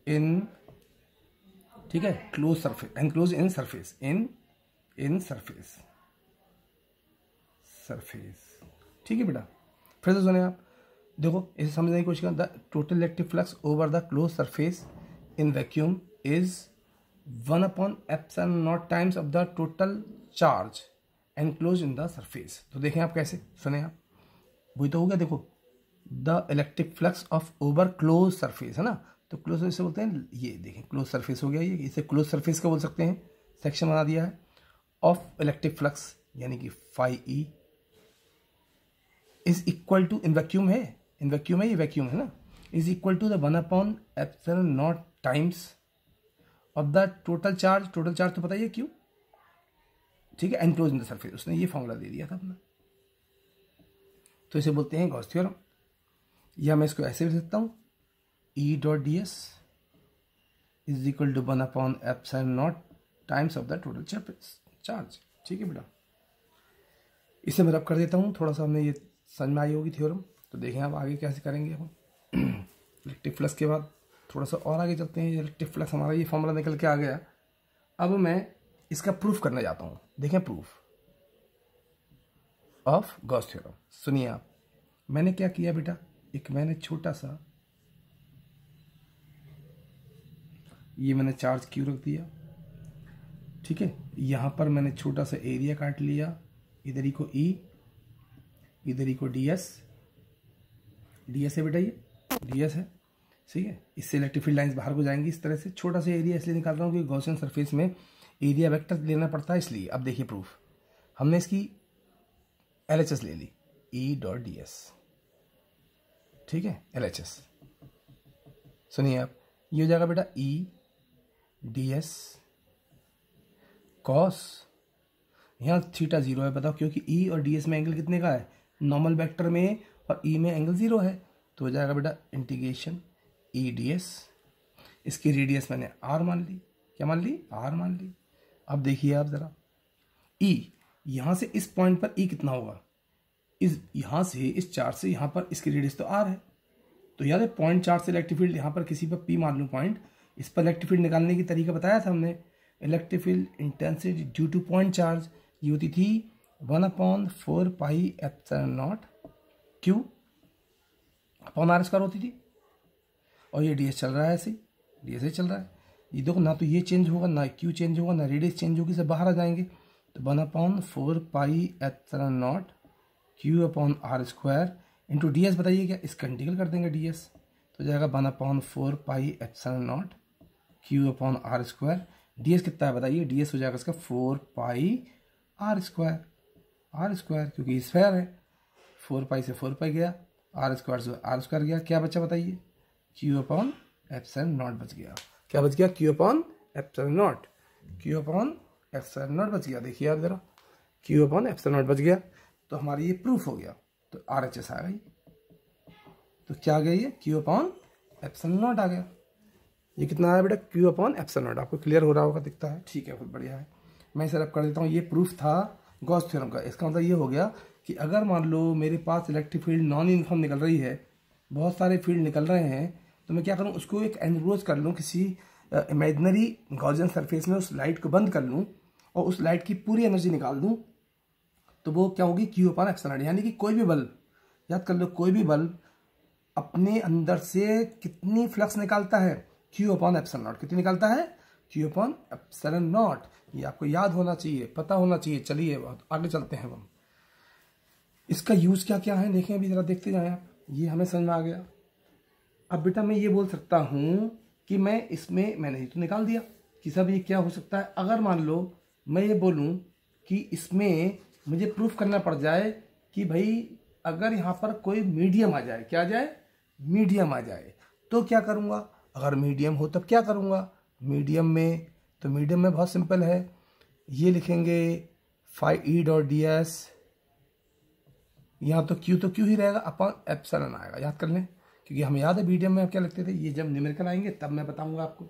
in, ठीक है, close surface, enclose in surface, in surface, ठीक है बेटा। फिर से सुने आप, देखो इसे समझने की कोशिश करें, the total electric flux over the close surface in vacuum is 1/ε0 times of the total charge enclose in the surface. तो देखें आप कैसे, सुने आप, वही तो हो गया, देखो the electric flux of over close surface है ना, तो क्लोज सरफेस बोलते हैं, ये देखें क्लोज सरफेस हो गया, ये इसे क्लोज सरफेस का बोल सकते हैं, सेक्शन बना दिया है, ऑफ इलेक्ट्रिक फ्लक्स यानी कि phi E is equal to, in vacuum है, ये वैक्यूम है ना, is equal to the 1/ε0 times of the total charge तो पता ही है क्यों, ठीक है, एनक्लोज इन द सरफेस, उसने ये फॉर्मूला दे दिया था अपना, तो इसे बोलते हैं गॉस थ्योरम, या मैं इसको ऐसे भी लिख सकता हूं, E.ds is equal to 1/ε0 times of the total charge, ठीक है बेटा। इसे मैं रब कर देता हूं, थोड़ा सा हमने ये समझ में आई होगी थ्योरम, तो देखें आप आगे कैसे करेंगे हम। इलेक्ट्रिक फ्लक्स के बाद थोड़ा सा और आगे चलते हैं, इलेक्ट्रिक फ्लक्स हमारा ये फॉर्मूला निकल के आ गया, अब मैं इसका प्रूफ करने जाता हूं, देखें प्रूफ ऑफ गॉस थ्योरम। सुनिए आप, मैंने क्या किया बेटा, एक मैंने छोटा सा ये मैंने चार्ज क्यू रख दिया, ठीक है, यहां पर मैंने छोटा सा एरिया काट लिया, इधर ही को ई, इधर ही को ds है बेटा, ये ds है, ठीक है, इससे इलेक्ट्रिक फील्ड लाइंस बाहर को जाएंगी इस तरह से, छोटा सा एरिया इसलिए निकाल रहा हूँ क्योंकि गॉसियन सरफेस में एरिया वेक्टर लेना पड़ता है, इसलिए। अब देखिए प्रूफ, हमने इसकी LHS ले ली, E.ds, ठीक है, LHS, सुनिए आप, ये हो जाएगा बेटा E.ds कॉस, यहाँ थीटा 0 है, बताओ क्योंकि E और ds में एंगल कितने का है, नॉर्मल वेक्टर में, और E में एंगल 0 है, तो हो जाएगा बेटा इंटीग्रेशन E.ds, इसकी रेडियस मैंने r मान ली, क्या मान ली, r मान ली। अब देखिए आप जरा, E यहाँ से इस पॉइंट पर E कितना होगा, इस यहाँ से इस चार्ज से यहाँ पर इसकी रेडियस तो r है, तो याद है पॉइंट चार्ज से इलेक्ट्रिक फील्ड, यहाँ पर किसी पर P मान लूँ पॉइंट, इस पर इलेक्ट्रिक फील्ड निकालने की तरीका बताया था हमने, electric field intensity due two point charge ये होती थी 1/4πε0 Q अपॉन r स्क्वायर होती थी, और ये ds चल रहा है ऐसे, ds चल रहा है, ये देखो ना तो ये चेंज होगा, ना Q चेंज होगा, ना रेडियस चेंज होगी, सब बाहर आ जाएंगे, तो 1/4πε0 Q upon r square into ds, बताइए क्या, इसका इंटीग्रल कर देंगे ds, तो जाएगा 1/4πε0 Q upon r square, ds कितना है बताइए, ds हो जाएगा इसका 4πr स्क्वायर, क्योंकि स्क्वायर है, 4π से 4π गया, r स्क्वायर से r स्क्वायर गया, क्या बचा बताइए, Q अपॉन ε0 बच गया, क्या बच गया, Q अपॉन ε0 बच गया, देखिए आप जरा, Q अपॉन ε0 बच गया, तो हमारा ये प्रूफ हो गया। तो RHS आ गई। तो क्या आ गया ये Q/ε0 आ गया। ये कितना आया बेटा Q/ε0। आपको क्लियर हो रहा होगा, दिखता है, ठीक है, बहुत बढ़िया है। मैं इसे रब कर देता हूँ। ये प्रूफ था गॉस थ्योरम का। इसका मतलब ये हो गया कि अगर मान लो मेरे पास इलेक्ट्रिक फील्ड नॉन यूनिफॉर्म निकल रही है, बहुत सारे फील्ड निकल रहे हैं, तो मैं क्या करूँ, उसको एक एनक्लोज कर लूँ किसी इमेजिनरी गॉसियन सरफेस में, उस लाइट को बंद कर लूँ और उस लाइट की पूरी एनर्जी निकाल दूँ, तो वो क्या होगी Q/ε0। यानी कि कोई भी बल्ब, याद कर लो, कोई भी बल्ब अपने अंदर से कितनी फ्लक्स निकालता है, Q/ε0। कितनी निकालता है, Q/ε0। ये आपको याद होना चाहिए, पता होना चाहिए। चलिए आगे चलते हैं हम। इसका यूज क्या क्या है देखें, अभी जरा देखते जाएं आप। ये हमें समझ में आ गया। अब बेटा मैं ये बोल सकता हूं कि मैं इसमें, मैंने ये तो निकाल दिया कि सब ये क्या हो सकता है। अगर मान लो मैं ये बोलूं कि इसमें मुझे प्रूफ करना पड़ जाए कि भाई अगर यहाँ पर कोई मीडियम आ जाए, क्या आ जाए, मीडियम आ जाए, तो क्या करूँगा। अगर मीडियम हो तब क्या करूँगा, मीडियम में, तो मीडियम में बहुत सिंपल है, ये लिखेंगे φE.ds। यहाँ तो Q ही रहेगा, अपॉन ε आएगा, याद कर लें, क्योंकि हमें याद है मीडियम में क्या लिखते थे। ये जब न्यूमेरिकल आएंगे तब मैं बताऊंगा आपको,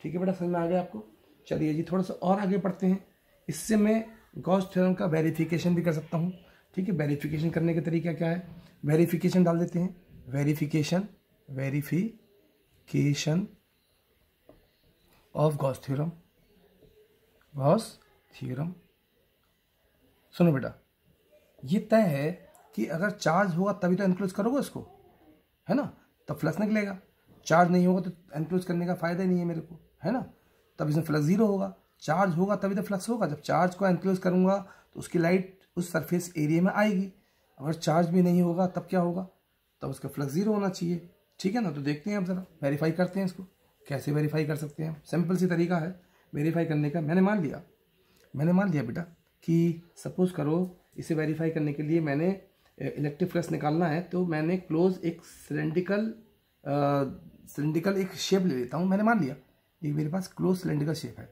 ठीक है बेटा, समझ में आ गया आपको। चलिए जी थोड़ा सा और आगे बढ़ते हैं। इससे मैं गॉस थ्योरम का वेरिफिकेशन भी कर सकता हूँ, ठीक है। वेरिफिकेशन करने के तरीका क्या है, वेरिफिकेशन डाल देते हैं, verification of Gauss theorem. Gauss theorem, सुनो बेटा, ये तय है कि अगर चार्ज होगा तभी तो एनक्लोज करोगे उसको, है ना, तब फ्लक्स निकलेगा। चार्ज नहीं होगा तो एनक्लोज करने का फायदा ही नहीं है मेरे को, है ना। तब इसमें फ्लक्स जीरो होगा। चार्ज होगा तभी तो फ्लक्स होगा। जब चार्ज को एनक्लोज करूंगा तो उसकी लाइट उस सरफेस एरिया में आएगी। अगर चार्ज भी नहीं होगा तब क्या होगा, तब उसका फ्लक्स जीरो होना चाहिए, ठीक है ना। तो देखते हैं अब जरा, वेरीफाई करते हैं इसको। कैसे वेरीफाई कर सकते हैं, सिंपल सी तरीका है वेरीफाई करने का। मैंने मान लिया बेटा कि सपोज करो इसे वेरीफाई करने के लिए मैंने इलेक्ट्रिक फ्लक्स निकालना है, तो मैंने क्लोज एक सिलेंड्रिकल एक शेप ले लेता हूँ। मैंने मान लिया ये मेरे पास क्लोज सिलेंड्रिकल शेप है,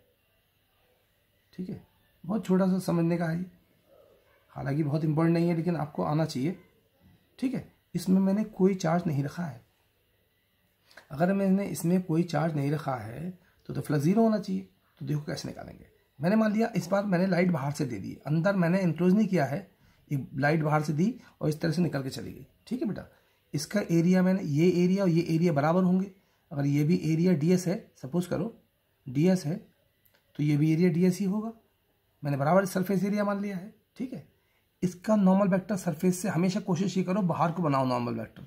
ठीक है। बहुत छोटा सा समझने का है ये, हालांकि बहुत इंपॉर्टेंट नहीं है, लेकिन आपको आना चाहिए, ठीक है। इसमें मैंने कोई चार्ज नहीं रखा है। अगर मैंने इसमें कोई चार्ज नहीं रखा है तो फ्लक्स जीरो होना चाहिए। तो देखो कैसे निकालेंगे। मैंने मान लिया इस बार मैंने लाइट बाहर से दे दी, अंदर मैंने इंक्लोज नहीं किया है, एक लाइट बाहर से दी और इस तरह से निकल के चली गई, ठीक है बेटा। इसका एरिया मैंने, ये एरिया और ये एरिया बराबर होंगे। अगर ये भी एरिया ds है, सपोज करो ds है, तो ये भी एरिया ds ही होगा। मैंने बराबर सरफेस एरिया मान लिया है, ठीक है। इसका नॉर्मल वेक्टर सरफेस से हमेशा कोशिश ये करो बाहर को बनाओ नॉर्मल वेक्टर।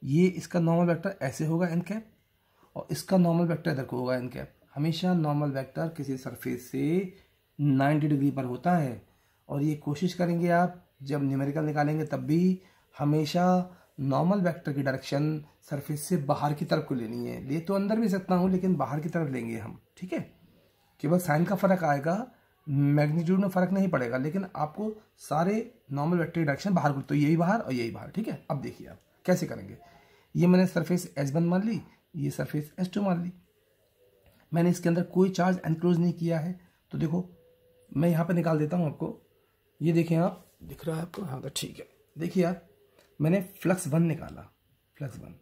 ये इसका नॉर्मल वेक्टर ऐसे होगा n कैप, और इसका नॉर्मल वेक्टर इधर को होगा n कैप। हमेशा नॉर्मल वेक्टर किसी सरफेस से 90 डिग्री पर होता है। और ये कोशिश करेंगे आप जब न्यूमेरिकल निकालेंगे तब भी हमेशा नॉर्मल वेक्टर की डायरेक्शन सरफेस से बाहर की तरफ को लेनी है। ले तो अंदर भी सकता हूँ लेकिन बाहर की तरफ लेंगे हम, ठीक है। केवल साइन का फर्क आएगा, मैग्नीट्यूड में फर्क नहीं पड़ेगा, लेकिन आपको सारे नॉर्मल वेक्टर की डायरेक्शन बाहर को, तो यही बाहर और यही बाहर, ठीक है। अब देखिए आप कैसे करेंगे। ये मैंने सरफेस S1 मान ली, ये सरफेस S2 मान ली। मैंने इसके अंदर कोई चार्ज एनक्लोज नहीं किया है, तो देखो मैं यहाँ पे निकाल देता हूँ आपको। ये देखें आप, दिख रहा है आपको, हाँ तो ठीक है। देखिए आप, मैंने फ्लक्स 1 निकाला, फ्लक्स 1,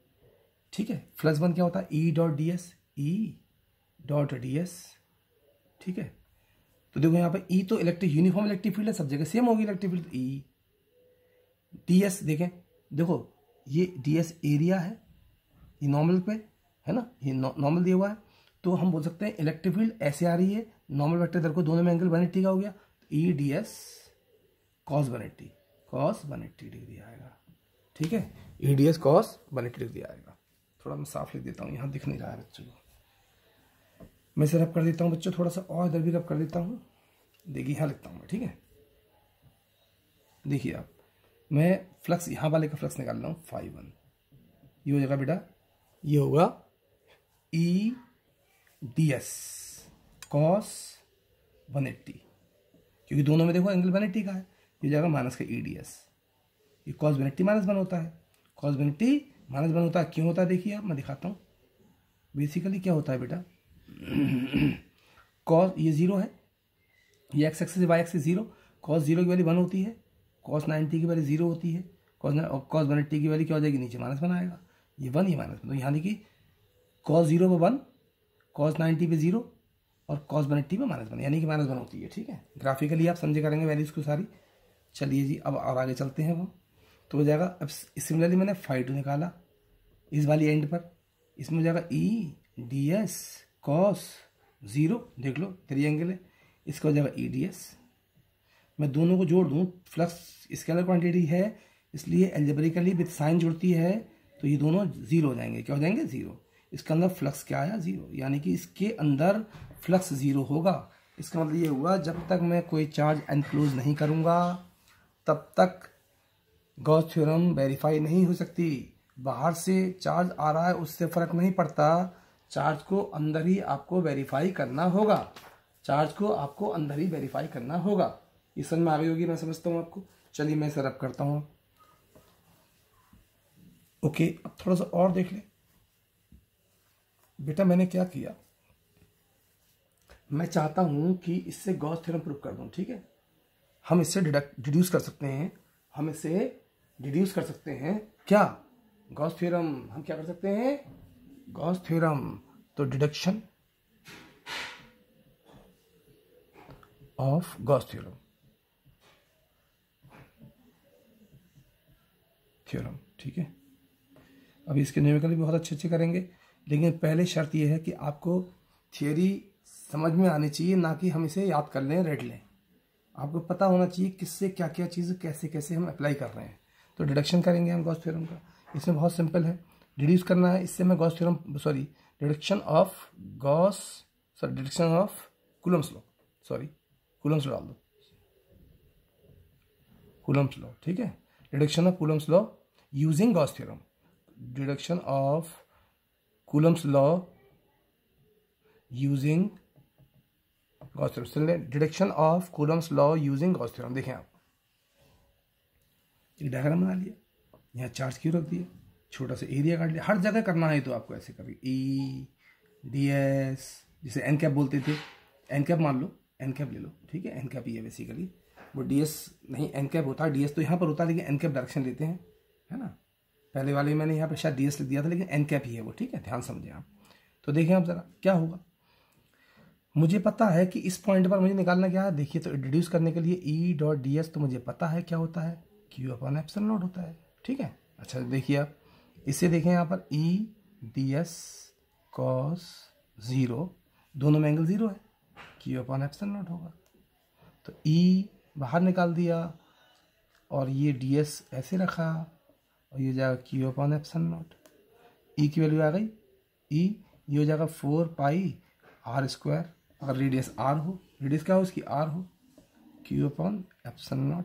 ठीक है। फ्लक्स 1 क्या होता है, E.ds, E.ds, ठीक है। तो देखो यहाँ पे E तो इलेक्ट्रिक, यूनिफॉर्म इलेक्ट्रिक फील्ड है, सब जगह सेम होगी इलेक्ट्रिक फील्ड। E.ds देखें, देखो ये ds एरिया है, ये नॉर्मल पे है ना, ये नॉर्मल दिया हुआ है। तो हम बोल सकते हैं इलेक्ट्रिक फील्ड ऐसे आ रही है, नॉर्मल वेक्टर इधर को, दोनों में एंगल 180 का हो गया, E.ds cos 180 डिग्री आएगा, ठीक है। E.ds cos 180 डिग्री आएगा। थोड़ा मैं साफ लिख देता हूँ, यहाँ दिख नहीं रहा है बच्चों को। मैं इसे रब कर देता हूँ बच्चों, थोड़ा सा और इधर भी रब कर देता हूँ। देखिए यहाँ लिखता हूँ मैं, ठीक है। देखिए आप, मैं फ्लक्स यहाँ वाले का फ्लक्स निकाल रहा हूँ, φ1, ये हो जाएगा बेटा, ये होगा E.ds cos 180, क्योंकि दोनों में देखो एंगल 180 का है। ये जाएगा माइनस का E.ds, ये cos 180 -1 होता है, cos 180 -1 होता है। क्यों होता है देखिए आप, मैं दिखाता हूँ। बेसिकली क्या होता है बेटा, cos ये 0 है, ये x axis y axis 0, cos 0 की वैल्यू 1 होती है, cos 90 की वैल्यू 0 होती है, कॉस 180 की वैल्यू क्या हो जाएगी, नीचे -1 आएगा, ये 1 ये -1, तो यानी कि कॉस 0 पे 1, कॉस 90 पे 0 और कॉस 180 पे -1, यानी कि -1 होती है। ठीक है, ग्राफिकली आप समझे करेंगे वैल्यूज़ को सारी। चलिए जी, अब और आगे चलते हैं। वो तो हो जाएगा। अब सिमिलरली मैंने फाई 2 निकाला इस वाली एंड पर, इसमें हो जाएगा EDS कॉस 0, देख लो ट्रायंगल है, इसका हो जाएगा EDS। मैं दोनों को जोड़ दूँ, फ्लक्स स्केलर क्वांटिटी है इसलिए एल्जेब्रिकली विद साइन जुड़ती है, तो ये दोनों 0 हो जाएंगे। क्या हो जाएंगे, 0। इसके अंदर फ्लक्स क्या आया, 0, यानी कि इसके अंदर फ्लक्स 0 होगा। इसका मतलब ये हुआ जब तक मैं कोई चार्ज एनक्लोज नहीं करूँगा तब तक गॉस थ्योरम वेरीफाई नहीं हो सकती। बाहर से चार्ज आ रहा है उससे फ़र्क नहीं पड़ता, चार्ज को अंदर ही आपको वेरीफाई करना होगा, चार्ज को आपको अंदर ही वेरीफाई करना होगा। ये समझ में आ गई होगी, मैं समझता हूँ आपको। चलिए मैं इसे रब करता हूँ। ओके, अब थोड़ा सा और देख ले बेटा, मैंने क्या किया, मैं चाहता हूँ कि इससे गॉस थ्योरम प्रूव कर दूँ। ठीक है, हम इससे डिड्यूस कर सकते हैं, हम इससे डिड्यूस कर सकते हैं क्या, गॉस थ्योरम। हम क्या कर सकते हैं, गॉस थ्योरम। तो डिडक्शन ऑफ गॉस थ्योरम, ठीक है। अभी इसके न्यूमेरिकल भी बहुत अच्छे करेंगे, लेकिन पहले शर्त यह है कि आपको थियरी समझ में आनी चाहिए, ना कि हम इसे याद कर लें, रट लें। आपको पता होना चाहिए किससे क्या क्या चीज़ कैसे कैसे हम अप्लाई कर रहे हैं। तो डिडक्शन करेंगे हम गॉस थ्योरम का, इसमें बहुत सिंपल है, डिड्यूस करना है। इससे मैं Gauss theorem deduction of Coulomb's law, Coulomb's law डाल दो, कूलम्ब्स लॉ। ठीक है, deduction of Coulomb's law using Gauss theorem, deduction of Coulomb's law using Gauss theorem, deduction of Coulomb's law using Gauss theorem. देखें आप, एक diagram बना लिया, यहाँ चार्ज क्यों रख दिया, छोटा सा एरिया काट लिया। हर जगह करना है तो आपको ऐसे करें, EDS, जिसे एन कैप बोलते थे, एन कैप मान लो, एन कैप ले लो। ठीक है, एन कैप ही है बेसिकली, वो DS नहीं, एन कैप होता है, DS तो यहाँ पर होता है, लेकिन एन कैप डायरेक्शन लेते हैं, है ना। पहले वाले मैंने यहाँ पर शायद DS लिख दिया था, लेकिन एन कैप ही है वो। ठीक है, ध्यान समझें आप। तो देखें आप ज़रा क्या होगा, मुझे पता है कि इस पॉइंट पर मुझे निकालना क्या है। देखिए, तो डिड्यूस करने के लिए E.ds तो मुझे पता है क्या होता है, Q/ε0 होता है। ठीक है, अच्छा देखिए आप इसे देखें यहाँ पर, EDS cos 0, दोनों में एंगल 0 है, Q/ε0 होगा। तो E बाहर निकाल दिया और ये DS ऐसे रखा और ये जाएगा Q/ε0। E की वैल्यू आ गई, E ये हो जाएगा 4πr², अगर रेडियस R हो, रेडियस क्या हो इसकी, R हो, Q/ε0।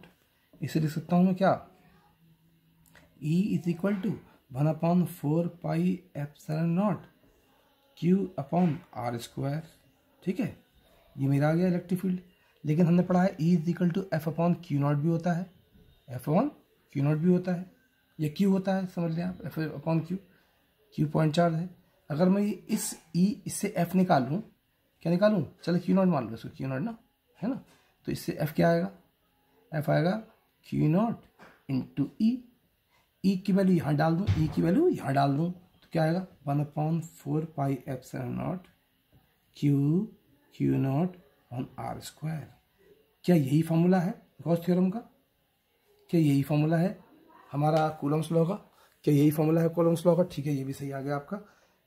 इसे लिख सकता हूँ मैं क्या, E = 1/4πε0 Q/r²। ठीक है, ये मेरा आ गया इलेक्ट्रिक फील्ड। लेकिन हमने पढ़ा है E = F/Q0 भी होता है, F/Q0 भी होता है, ये Q होता है, समझ लें आप, F/Q, Q पॉइंट चार्ज है। अगर मैं इस E इससे F निकालूँ, क्या निकालूँ, चलो Q0 मान लो इसको, Q0 ना, है ना। तो इससे F क्या आएगा, F आएगा Q0 इंटू E की वैल्यू यहाँ डाल दूँ, E की वैल्यू यहाँ डाल दूँ, तो क्या आएगा 1/4πε0 Q0/r²। क्या यही फॉर्मूला है गॉस थ्योरम का, क्या यही फॉर्मूला है हमारा कूलम्ब्स लॉ का, क्या यही फॉर्मूला है कूलम्ब्स लॉ का। ठीक है, ये भी सही आ गया आपका,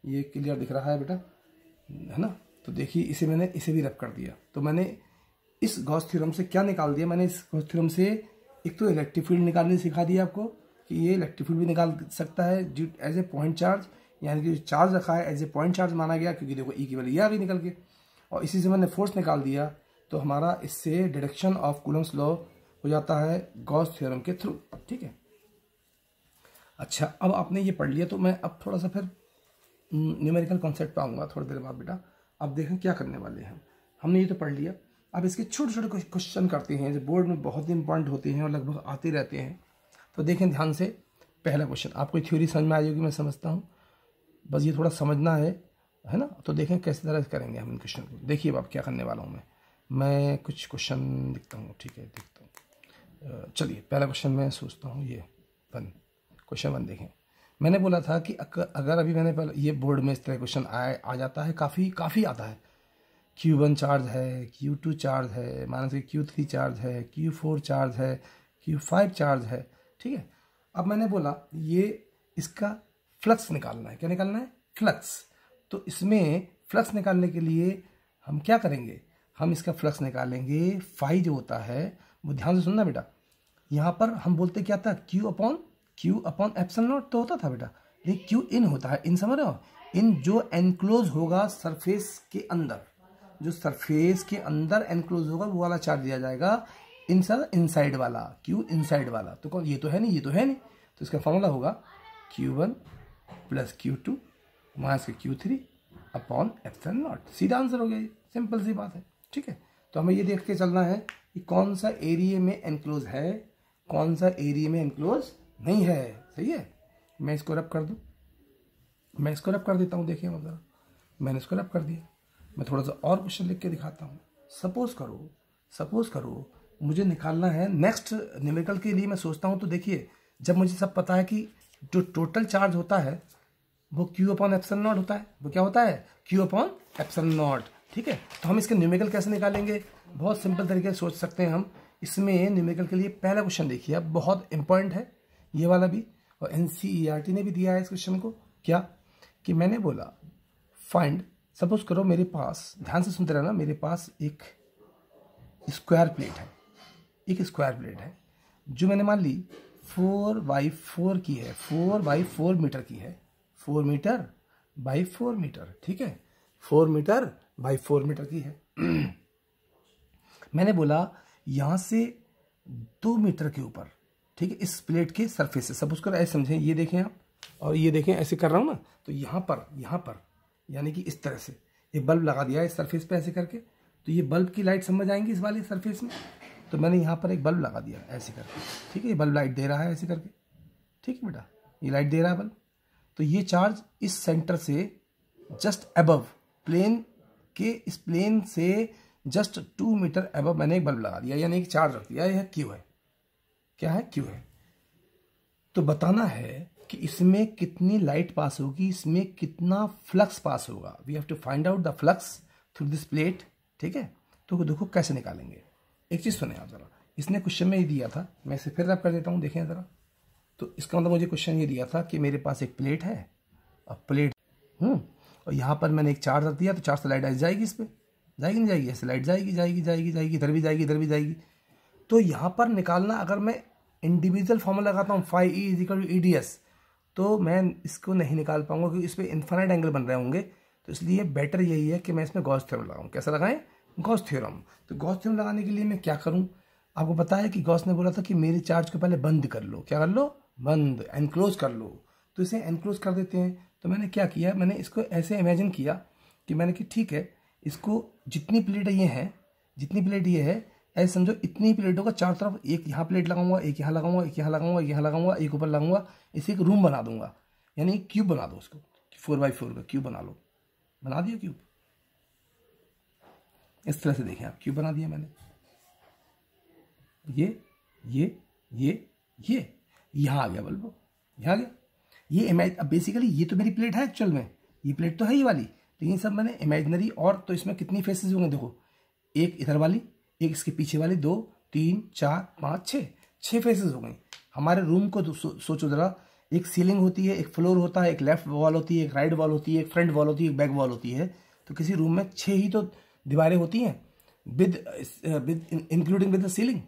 ये क्लियर दिख रहा है बेटा, है ना। तो देखिए इसे मैंने इसे भी रब कर दिया, तो मैंने इस गॉस थ्योरम से क्या निकाल दिया, मैंने इस गॉस थ्योरम से एक तो इलेक्ट्रिक फील्ड निकालने सिखा दिया आपको, कि ये इलेक्ट्रिक फील्ड भी निकाल सकता है एज ए पॉइंट चार्ज, यानी कि चार्ज रखा है एज ए पॉइंट चार्ज माना गया, क्योंकि देखो E की वैल्यू ये आ गई निकल के, और इसी से मैंने फोर्स निकाल दिया। तो हमारा इससे डिडक्शन ऑफ कूलम्ब्स लॉ हो जाता है गॉस थ्योरम के थ्रू। ठीक है, अच्छा अब आपने ये पढ़ लिया, तो मैं अब थोड़ा सा फिर न्यूमेरिकल कॉन्सेप्ट पे आऊँगा थोड़ी देर बाद बेटा। अब देखें क्या करने वाले हैं, हमने ये तो पढ़ लिया, अब इसके छोटे छोटे क्वेश्चन करते हैं जो बोर्ड में बहुत इंपॉर्टेंट होते हैं और लगभग आते रहते हैं। तो देखें ध्यान से, पहला क्वेश्चन, आपको थ्योरी समझ में आ जाएगी मैं समझता हूँ, बस ये थोड़ा समझना है ना। तो देखें कैसे तरह से करेंगे हम इन क्वेश्चन को। देखिए अब क्या करने वाला हूँ मैं कुछ क्वेश्चन लिखता हूँ। ठीक है, देखता हूँ, चलिए पहला क्वेश्चन मैं सोचता हूँ, ये वन। क्वेश्चन 1 देखें, मैंने बोला था कि अगर अभी मैंने पहले ये बोर्ड में इस तरह क्वेश्चन आ जाता है, काफ़ी आता है। Q1 चार्ज है, Q2 चार्ज है, मान लीजिए Q3 चार्ज है, Q4 चार्ज है, Q5 चार्ज है, ठीक है। अब मैंने बोला ये इसका फ्लक्स निकालना है। क्या निकालना है? फ्लक्स। तो इसमें फ्लक्स निकालने के लिए हम क्या करेंगे? हम इसका फ्लक्स निकालेंगे। फाई जो होता है वो ध्यान से सुनना बेटा, यहाँ पर हम बोलते क्या था? Q अपॉन एप्सिलॉन नॉट तो होता था बेटा, लेकिन Q इन होता है। इन समझ रहे हो? इन जो एनक्लोज होगा सरफेस के अंदर, जो सरफेस के अंदर एनक्लोज होगा वो वाला चार्ज दिया जाएगा। इनसाइड वाला, Q इनसाइड वाला। तो कौन? ये तो है नहीं, ये तो है नहीं। तो इसका फॉर्मूला होगा Q1 plus Q2 minus Q3 upon epsilon not. सीधा आंसर हो गया ये, सिंपल सी बात है, ठीक है। तो हमें ये देख के चलना है कि कौन सा एरिया में एनक्लोज है, कौन सा एरिया में एनक्लोज नहीं है। सही है। मैं इसको रब कर दूं, मैं इसको रब कर देता हूं। देखिए मतलब मैंने इसको रब कर दिया। मैं थोड़ा सा और क्वेश्चन लिख के दिखाता हूं। सपोज करो मुझे निकालना है नेक्स्ट न्यूमेरिकल के लिए। मैं सोचता हूं तो देखिए, जब मुझे सब पता है कि जो टोटल चार्ज होता है वो Q अपॉन एप्सिलॉन नॉट होता है। वो क्या होता है? Q अपॉन एप्सिलॉन नॉट, ठीक है। तो हम इसके न्यूमेरिकल कैसे निकालेंगे? बहुत सिंपल तरीके से सोच सकते हैं हम। इसमें न्यूमेरिकल के लिए पहला क्वेश्चन देखिए, अब बहुत इंपॉर्टेंट है ये वाला भी, और NCERT ने भी दिया है इस क्वेश्चन को। क्या कि मैंने बोला फाइंड, सपोज करो मेरे पास, ध्यान से सुनते रहना, मेरे पास एक स्क्वायर प्लेट है, एक स्क्वायर प्लेट है जो मैंने मान ली 4x4 की है, 4x4 मीटर की है, 4 मीटर बाई 4 मीटर, ठीक है, 4 मीटर बाई 4 मीटर की है। मैंने बोला यहां से 2 मीटर के ऊपर, ठीक है, इस प्लेट के सरफेस से, सपोज करो ऐसे समझें, ये देखें आप और ये देखें, ऐसे कर रहा हूं ना, तो यहाँ पर यानी कि इस तरह से एक बल्ब लगा दिया है इस सरफेस पे ऐसे करके, तो ये बल्ब की लाइट समझ आएंगी इस वाले सरफेस में। तो मैंने यहाँ पर एक बल्ब लगा दिया ऐसे करके, ठीक है, ये बल्ब लाइट दे रहा है ऐसे करके, ठीक है बेटा, ये लाइट दे रहा है बल्ब। तो ये चार्ज इस सेंटर से जस्ट अबव प्लेन के, इस प्लेन से जस्ट 2 मीटर अबव मैंने एक बल्ब लगा दिया, यानी एक चार्ज रख दिया। यह Q है। क्या है? Q है। तो बताना है कि इसमें कितनी लाइट पास होगी, इसमें कितना फ्लक्स पास होगा। We have to find out the flux through this plate, ठीक है। तो देखो कैसे निकालेंगे। एक चीज सुने आप जरा, इसने क्वेश्चन में ही दिया था, मैं इसे फिर रब कर देता हूं, देखें जरा। तो इसका मतलब मुझे क्वेश्चन ये दिया था कि मेरे पास एक प्लेट है, अब प्लेट और यहाँ पर मैंने एक चार्ज रख दिया, तो चार्ज से लाइट ऐसे जाएगी, इस पर जाएगी नहीं जाएगी? ऐसे लाइट जाएगी, इधर भी जाएगी, इधर भी जाएगी। तो यहाँ पर निकालना, अगर मैं इंडिविजुअल फॉर्मूला लगाता हूँ phi E equal to EDS, तो मैं इसको नहीं निकाल पाऊंगा क्योंकि इस पर इन्फाइनाइट एंगल बन रहे होंगे। तो इसलिए बेटर यही है कि मैं इसमें गॉस थ्योरम लगाऊं। कैसा लगाएं? Gauss theorem. तो गॉस थ्योरम लगाने के लिए मैं क्या करूं? आपको पता है कि गॉस ने बोला था कि मेरे चार्ज को पहले बंद कर लो। क्या कर लो? बंद, एनक्लोज कर लो। तो इसे एनक्लोज कर देते हैं। तो मैंने क्या किया, मैंने इसको ऐसे इमेजिन किया कि मैंने कि ठीक है, इसको जितनी प्लेट ये है, जितनी प्लेट ये है, ऐसे समझो इतनी प्लेटों का चारों तरफ, एक यहाँ प्लेट लगाऊंगा, एक यहाँ लगाऊंगा, एक यहाँ लगाऊंगा, एक यहाँ लगाऊंगा, एक ऊपर लगाऊंगा, इसे एक रूम बना दूंगा, यानी क्यूब बना दो उसको, 4x4 का क्यूब बना लो। बना दिया क्यूब, इस तरह से देखें आप, क्यूब बना दिया मैंने। ये यहाँ आ गया बल्ब, यहाँ आ गया। ये इमेज, अब बेसिकली ये तो मेरी प्लेट है एक्चुअल में, ये प्लेट तो है ही वाली, लेकिन सब मैंने इमेजिनरी। और तो इसमें कितनी फेसेस होंगे देखो, एक इधर वाली, एक इसके पीछे वाली, 2 3 4 5 6 फेसेस हो गई। हमारे रूम को सोचो जरा, एक सीलिंग होती है, एक फ्लोर होता है, एक लेफ्ट वॉल होती है, एक राइट वॉल होती है, एक फ्रंट वॉल होती है, एक बैक वॉल होती है। तो किसी रूम में 6 ही तो दीवारें होती हैं with including with the ceiling.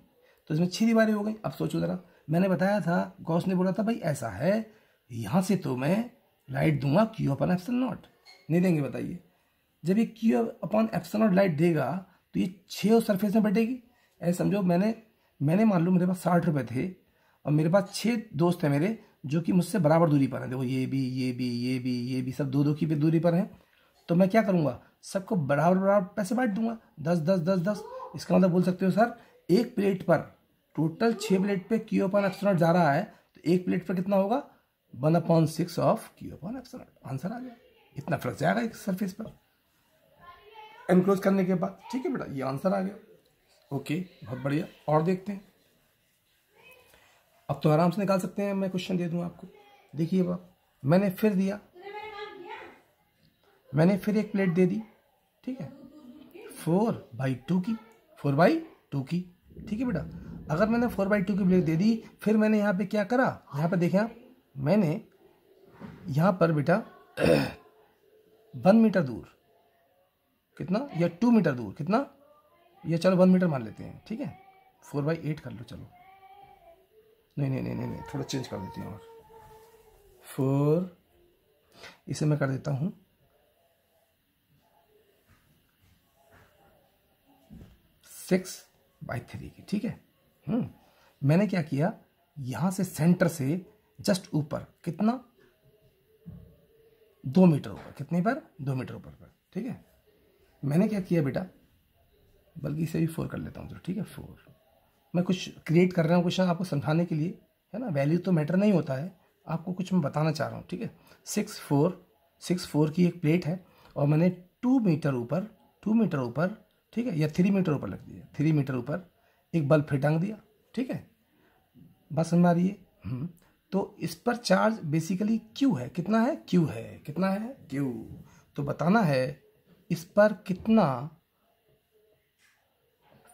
तो इसमें 6 दीवारें हो गई। अब सोचो जरा, मैंने बताया था, गॉस ने बोला था भाई ऐसा है, यहाँ से तो मैं लाइट दूंगा Q अपॉन एप्सिलॉन नॉट। नहीं देंगे बताइए? जब ये Q upon epsilon not light देगा तो ये 6 सरफेस में बैठेगी। ऐसे समझो, मैंने मान लो मेरे पास 60 रुपये थे और मेरे पास 6 दोस्त हैं मेरे जो कि मुझसे बराबर दूरी पर हैं। देखो ये भी सब 2-2 की दूरी पर हैं। तो मैं क्या करूँगा, सबको बराबर पैसे बांट दूंगा, 10-10-10-10। इसका मतलब बोल सकते हो सर, एक प्लेट पर टोटल 6 प्लेट पे Q अपॉन एप्सिलॉन नॉट जा रहा है, तो एक प्लेट पर कितना होगा? 1/6 of Q upon epsilon not. Answer आ गया। इतना फर्क जाएगा एक सरफेस पर एनक्लोज करने के बाद। ठीक है बेटा, ये आंसर आ गया। ओके, बहुत बढ़िया। और देखते हैं, अब तो आराम से निकाल सकते हैं, मैं क्वेश्चन दे दूं आपको। देखिए बाप, मैंने फिर दिया, मैंने फिर एक प्लेट दे दी, ठीक है, 4/2 की, 4/2 की, ठीक है बेटा। अगर मैंने 4/2 की प्लेट दे दी, फिर मैंने यहाँ पे क्या करा, यहाँ पे देखें आप, मैंने यहाँ पर बेटा 1 मीटर दूर, कितना, या 2 मीटर दूर, कितना, या चलो 1 मीटर मान लेते हैं, ठीक है, 4/8 कर लो, चलो, नहीं, थोड़ा चेंज कर देते हैं, और 4, इसे मैं कर देता हूँ 6/3 की, ठीक है। मैंने क्या किया, यहां से सेंटर से जस्ट ऊपर, कितना, 2 मीटर ऊपर, कितने पर, 2 मीटर ऊपर पर, ठीक है। मैंने क्या किया बेटा, बल्कि इसे भी 4 कर लेता हूँ, ठीक है, 4। मैं कुछ क्रिएट कर रहा हूँ क्वेश्चन आपको समझाने के लिए, है ना, वैल्यू तो मैटर नहीं होता है, आपको कुछ मैं बताना चाह रहा हूँ, ठीक है। 6/4 की एक प्लेट है, और मैंने 2 मीटर ऊपर, ठीक है, या 3 मीटर ऊपर लग दिया, 3 मीटर ऊपर एक बल्ब फिर टांग दिया, ठीक है, बस समझ आ रही है। तो इस पर चार्ज बेसिकली क्यू है, कितना है, क्यू है, कितना है, क्यू। तो बताना है इस पर कितना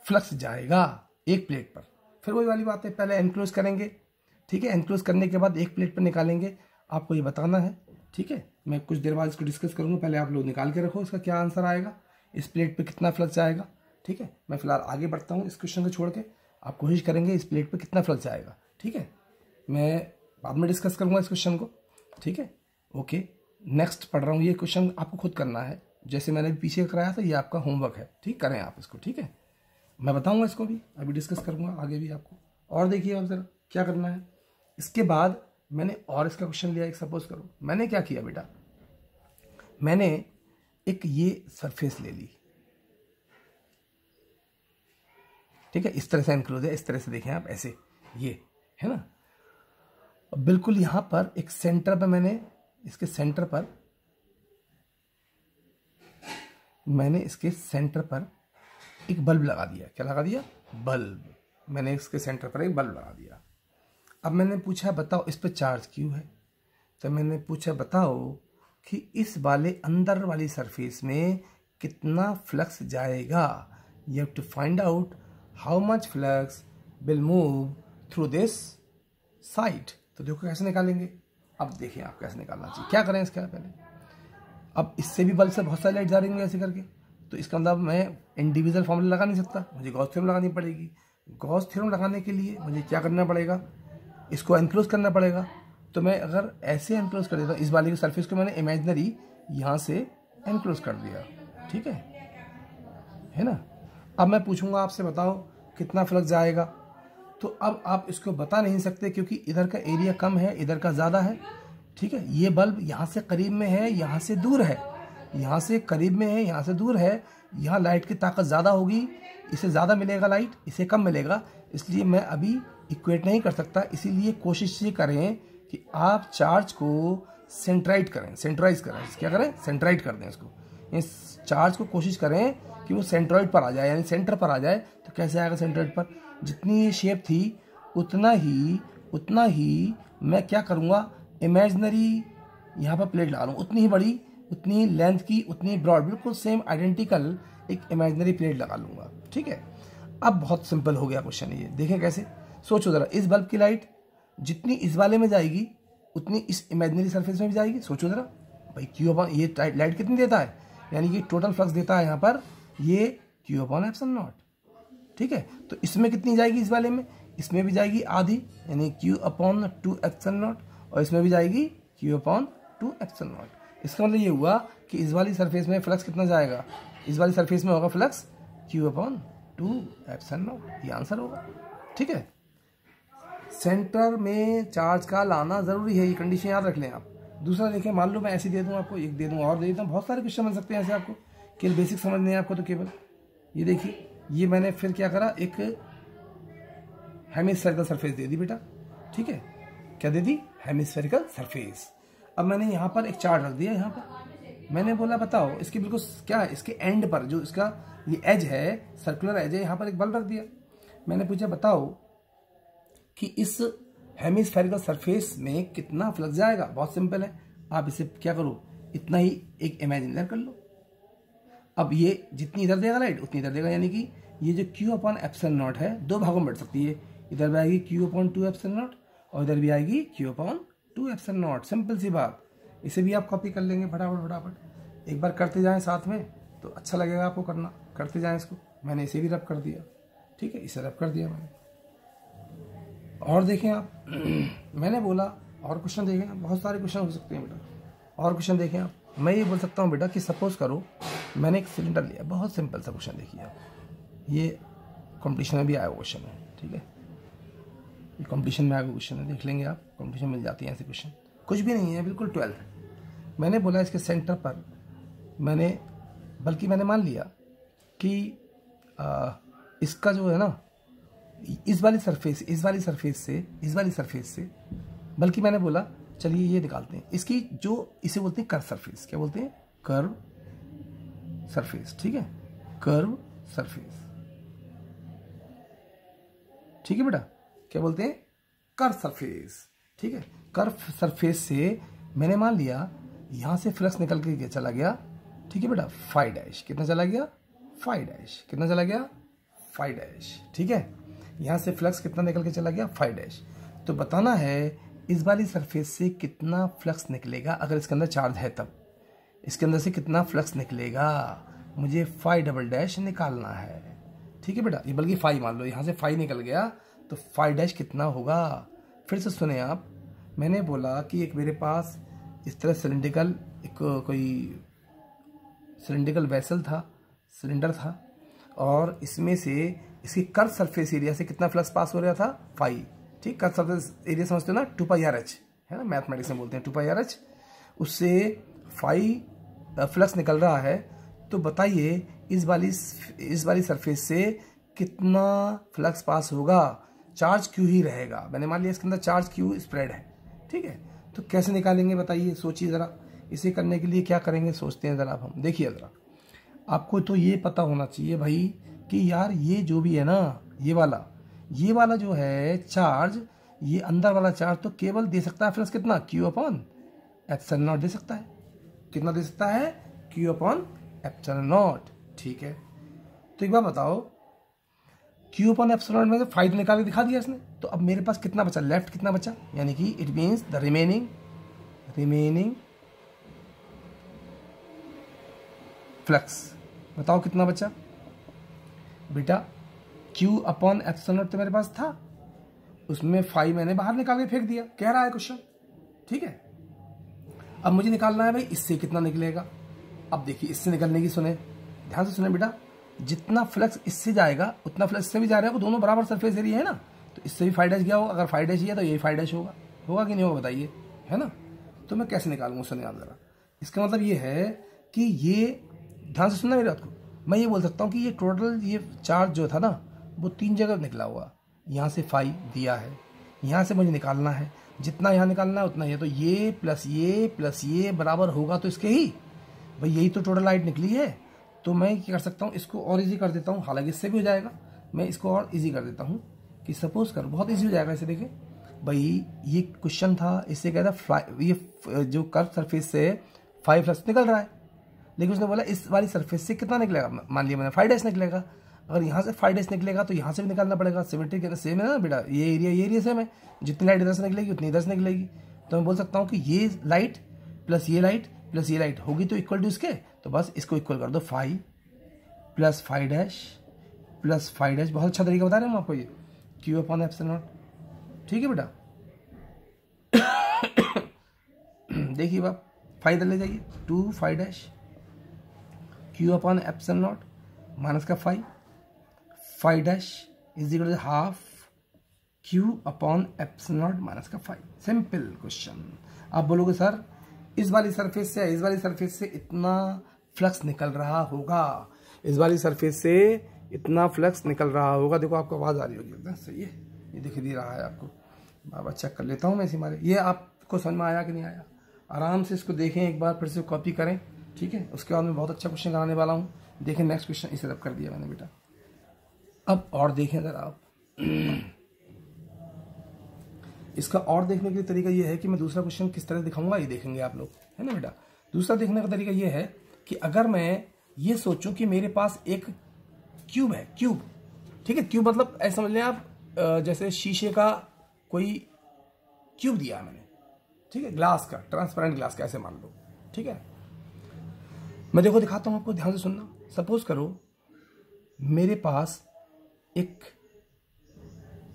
फ्लक्स जाएगा एक प्लेट पर। फिर वही वाली बात है, पहले एनक्लोज करेंगे, ठीक है, एनक्लोज करने के बाद एक प्लेट पर निकालेंगे, आपको ये बताना है, ठीक है। मैं कुछ देर बाद इसको डिस्कस करूंगा, पहले आप लोग निकाल के रखो इसका क्या आंसर आएगा, इस प्लेट पे कितना फ्लक्स जाएगा, ठीक है। मैं फिलहाल आगे बढ़ता हूँ इस क्वेश्चन को छोड़ के, आप कोशिश करेंगे इस प्लेट पे कितना फ्लक्स जाएगा, ठीक है। मैं बाद में डिस्कस करूंगा इस क्वेश्चन को, ठीक है, ओके। नेक्स्ट पढ़ रहा हूँ, ये क्वेश्चन आपको खुद करना है, जैसे मैंने पीछे कराया था, ये आपका होमवर्क है, ठीक, करें आप इसको, ठीक है। मैं बताऊंगा इसको भी, अभी डिस्कस करूंगा आगे भी आपको। और देखिए आप जरा क्या करना है, इसके बाद मैंने और इसका क्वेश्चन लिया, एक सपोज करो मैंने क्या किया बेटा, मैंने एक ये सरफेस ले ली, ठीक है, इस तरह से एनक्लोज है, इस तरह से देखें आप, ऐसे ये है ना, बिल्कुल यहां पर एक सेंटर पर मैंने, इसके सेंटर पर मैंने इसके सेंटर पर एक बल्ब लगा दिया, क्या लगा दिया, बल्ब, मैंने इसके सेंटर पर एक बल्ब लगा दिया। अब मैंने पूछा बताओ इस पर चार्ज क्यों है, तो मैंने पूछा बताओ कि इस वाले अंदर वाली सरफेस में कितना फ्लक्स जाएगा, you have to find out how much flux will move through this side. तो देखो कैसे निकालेंगे, अब देखिए आप कैसे निकालना चाहिए, क्या करें इसका पहले, अब इससे भी बल्ब से बहुत सारी लाइट जा रही होंगी ऐसे करके, तो इसका मतलब मैं इंडिविजुअल फॉर्मूला लगा नहीं सकता, मुझे गॉस थ्योरम लगानी पड़ेगी। गॉस थ्योरम लगाने के लिए मुझे क्या करना पड़ेगा, इसको एनक्लोज करना पड़ेगा। तो मैं अगर ऐसे एनक्लोज कर देता हूँ, इस वाले की सरफेस को मैंने इमेजिनरी यहाँ से एनक्लोज कर दिया, ठीक है ना। अब मैं पूछूंगा आपसे बताओ कितना फ्लक्स जाएगा, तो अब आप इसको बता नहीं सकते क्योंकि इधर का एरिया कम है, इधर का ज़्यादा है, ठीक है। ये बल्ब यहाँ से करीब में है, यहाँ से दूर है, यहाँ से करीब में है, यहाँ से दूर है, यहाँ लाइट की ताकत ज़्यादा होगी, इसे ज़्यादा मिलेगा लाइट, इसे कम मिलेगा, इसलिए मैं अभी इक्वेट नहीं कर सकता। इसीलिए कोशिश ये करें कि आप चार्ज को सेंट्राइड करें, सेंट्राइज करें, क्या करें, सेंट्राइड कर दें इसको, इस चार्ज को कोशिश करें कि वो सेंट्रॉइड पर आ जाए, यानी सेंटर पर आ जाए। तो कैसे आएगा सेंट्रॉइड पर, जितनी ये शेप थी उतना ही मैं क्या करूँगा, इमेजिनरी यहाँ पर प्लेट लगा लूँ, उतनी ही बड़ी, उतनी लेंथ की, उतनी ब्रॉड, बिल्कुल सेम आइडेंटिकल एक इमेजिनरी प्लेट लगा लूँगा, ठीक है। अब बहुत सिंपल हो गया क्वेश्चन, ये देखें कैसे, सोचो ज़रा, इस बल्ब की लाइट जितनी इस वाले में जाएगी उतनी इस इमेजिनरी सरफेस में भी जाएगी। सोचो ज़रा भाई, क्यू अपॉन ये लाइट कितनी देता है, यानी कि टोटल फ्लक्स देता है यहाँ पर ये क्यू अपॉन एप्सिलॉन नॉट, ठीक है। तो इसमें कितनी जाएगी, इस वाले में, इसमें भी जाएगी आधी, यानी क्यू अपॉन 2 एप्सिलॉन नॉट, और इसमें भी जाएगी क्यू अपॉन 2 एप्सिलॉन नॉट। इसका मतलब ये हुआ कि इस वाली सरफेस में फ्लक्स कितना जाएगा, इस वाली सरफेस में होगा flux Q upon 2 epsilon not, ये आंसर होगा, ठीक है। सेंटर में चार्ज का लाना जरूरी है, ये कंडीशन याद रख लें आप। दूसरा देखें, मान लो मैं ऐसे दे दूं आपको, एक दे दूं और दे देता हूँ, बहुत सारे क्वेश्चन बन सकते हैं ऐसे आपको, केवल बेसिक समझने हैं आपको। तो केवल ये देखिए, ये मैंने फिर क्या करा, एक हेमिस्फेरिकल सरफेस दे दी बेटा, ठीक है, क्या दे दी, हेमिस्फेरिकल सरफेस। अब मैंने यहाँ पर एक चार्ज रख दिया, यहाँ पर मैंने बोला बताओ इसके बिल्कुल क्या, इसके एंड पर जो इसका ये एज है, सर्कुलर एज है, यहाँ पर एक बल्ब रख दिया। मैंने पूछा बताओ कि इस हेमिस्फेरिकल सरफेस में कितना फ्लक्स जाएगा, बहुत सिंपल है। आप इसे क्या करो, इतना ही एक इमेजिनर कर लो। अब ये जितनी इधर देगा लाइट उतनी इधर देगा, यानी कि ये जो Q अपॉन एप्सिलॉन नॉट है दो भागों में बढ़ सकती है। इधर भी आएगी Q अपॉन 2 एप्सिलॉन नॉट और इधर भी आएगी Q upon 2 epsilon not. Simple सी बात। इसे भी आप कॉपी कर लेंगे फटाफट फटाफट। एक बार करते जाएं साथ में तो अच्छा लगेगा आपको करना। करते जाएं इसको। मैंने इसे भी रब कर दिया, ठीक है, इसे रब कर दिया मैंने। और देखें आप मैंने बोला और क्वेश्चन देखें, बहुत सारे क्वेश्चन हो सकते हैं बेटा। और क्वेश्चन देखें आप। मैं ये बोल सकता हूँ बेटा कि सपोज करो मैंने एक सिलेंडर लिया, बहुत सिंपल सा क्वेश्चन देखिए आप। ये कंपटीशन में भी आया हुआ क्वेश्चन है, ठीक है, ये कंपटीशन में आया हुआ क्वेश्चन है, देख लेंगे आप। कंपटीशन मिल जाती है ऐसे क्वेश्चन, कुछ भी नहीं है, बिल्कुल 12। मैंने बोला इसके सेंटर पर मैंने मान लिया कि इसका जो है ना इस वाली सरफेस से बल्कि मैंने बोला चलिए ये निकालते हैं इसकी, जो इसे बोलते हैं कर्व सरफेस। क्या बोलते हैं? कर्व सरफेस, ठीक है, कर्व सरफेस, ठीक है बेटा। क्या बोलते हैं? कर्व सरफेस, ठीक है। कर्व सरफेस से मैंने मान लिया यहां से फ्लक्स निकल के चला गया, ठीक है बेटा, फाई डैश। कितना चला गया? Phi dash. कितना चला गया? फाई डैश, ठीक है। यहां से फ्लक्स कितना निकल के चला गया? Phi dash. तो बताना है इस वाली सरफेस से कितना फ्लक्स निकलेगा, अगर इसके अंदर चार्ज है तब इसके अंदर से कितना फ्लक्स निकलेगा, मुझे फाई डबल डैश निकालना है, ठीक है बेटा। ये बल्कि फाई मान लो, यहां से फाई निकल गया तो फाई डैश कितना होगा। फिर से सुने आप, मैंने बोला कि एक मेरे पास इस तरह सिलेंड्रिकल कोई सिलेंड्रिकल वेसल था, सिलेंडर था, और इसमें से इसकी कर्व सरफेस एरिया से कितना फ्लक्स पास हो रहा था? फाई, ठीक। कर्व सरफेस एरिया समझते हो ना, 2πRh है ना, मैथमेटिक्स में बोलते हैं 2πRh। उससे फाई फ्लक्स निकल रहा है। तो बताइए इस वाली सरफेस से कितना फ्लक्स पास होगा। चार्ज क्यू ही रहेगा, मैंने मान लिया इसके अंदर चार्ज क्यू स्प्रेड है, ठीक है। तो कैसे निकालेंगे बताइए, सोचिए ज़रा। इसे करने के लिए क्या करेंगे सोचते हैं ज़रा हम। देखिए ज़रा, आपको तो ये पता होना चाहिए भाई कि यार ये जो भी है ना, ये वाला जो है चार्ज, ये अंदर वाला चार्ज तो केवल दे सकता है फ्लक्स कितना? Q upon epsilon not they सकता है। कितना दे सकता है? Q अपॉन एप्सिलॉन नॉट, ठीक है। तो एक बार बताओ, Q अपॉन एप्सिलॉन नॉट में से फाइव निकाल के दिखा दिया इसने। तो अब मेरे पास कितना बचा? लेफ्ट कितना बचा? यानी कि it means the remaining flux. बताओ कितना बचा बेटा? Q अपॉन एप्सिलॉन नॉट तो मेरे पास था, उसमें फाइव मैंने बाहर निकाल के फेंक दिया, कह रहा है क्वेश्चन, ठीक है। अब मुझे निकालना है भाई इससे कितना निकलेगा। अब देखिए इससे निकलने की सुने, ध्यान से सुने बेटा, जितना फ्लक्स इससे जाएगा उतना फ्लक्स इससे भी जा रहा है, वो दोनों बराबर सरफेस एरिया है ना, तो इससे भी फाइव डैश गया होगा। अगर फाइव डैश है तो ये फाइव डैश होगा कि नहीं होगा बताइए, है ना। तो मैं कैसे निकालूंगा सुनिए आप जरा। इसका मतलब ये है कि ये, ध्यान से सुनना मेरी बात को, मैं ये बोल सकता हूँ कि ये टोटल ये चार्ज जो था ना वो 3 जगह निकला हुआ। यहाँ से फाइव दिया है, यहाँ से मुझे निकालना है, जितना यहाँ निकालना है उतना ही है। तो ये प्लस ये बराबर होगा तो इसके ही, भाई यही तो टोटल लाइट निकली है। तो मैं क्या कर सकता हूँ, इसको और इजी कर देता हूँ, हालांकि इससे भी हो जाएगा, मैं इसको और इजी कर देता हूँ कि सपोज कर, बहुत इजी हो जाएगा। इसे देखिए भाई, ये क्वेश्चन था, इससे कहता ये जो कर्व सरफेस से 5 फ्लक्स निकल रहा है, लेकिन उसने बोला इस वाली सरफेस से कितना निकलेगा। मान लिया मैंने 5 डैश निकलेगा। अगर यहाँ से 5 डैश निकलेगा तो यहाँ से भी निकालना पड़ेगा। सिमेट्री के सेम है ना बेटा, ये एरिया सेम है, जितनी लाइट इधर से निकलेगी उतनी इधर से निकलेगी। तो मैं बोल सकता हूँ कि ये लाइट प्लस ये लाइट होगी तो इक्वल टू इसके, तो बस इसको इक्वल कर दो 5 प्लस 5 डैश। बहुत अच्छा तरीका बता रहे हैं हम आपको, ये Q अपॉन एप्सिलॉन नॉट, ठीक है बेटा। देखिए बाप, 5 इधर ले जाइए, 2 5 dash Q upon epsilon naught minus का 5 dash is equal to half Q upon epsilon naught minus का 5। Simple question. आप बोलोगे सर इस वाली सरफेस से इतना फ्लक्स निकल रहा होगा, इस वाली सरफेस से इतना फ्लक्स निकल रहा होगा। देखो आपको आवाज आ रही होगी एकदम सही है, ये दिख भी रहा है आपको। बाबा चेक कर लेता हूँ मैं इसी मारे, ये आपको समझ में आया कि नहीं आया। आराम से इसको देखें एक बार, फिर से कॉपी करें, ठीक है। उसके बाद मैं बहुत अच्छा क्वेश्चन कराने वाला हूँ। देखें नेक्स्ट क्वेश्चन, इसे रब कर दिया मैंने बेटा। अब और देखें अगर आप, इसका और देखने के लिए तरीका ये है कि मैं दूसरा क्वेश्चन किस तरह दिखाऊंगा ये देखेंगे आप लोग, है ना बेटा। दूसरा देखने का तरीका ये है कि अगर मैं ये सोचूं कि मेरे पास एक क्यूब है, क्यूब, ठीक है, क्यूब मतलब ऐसा समझ लें आप जैसे शीशे का कोई क्यूब दिया है मैंने, ठीक है, ग्लास का, ट्रांसपेरेंट ग्लास का, ऐसे मान लो, ठीक है। मैं देखो दिखाता हूं आपको, ध्यान से सुनना। सपोज करो मेरे पास एक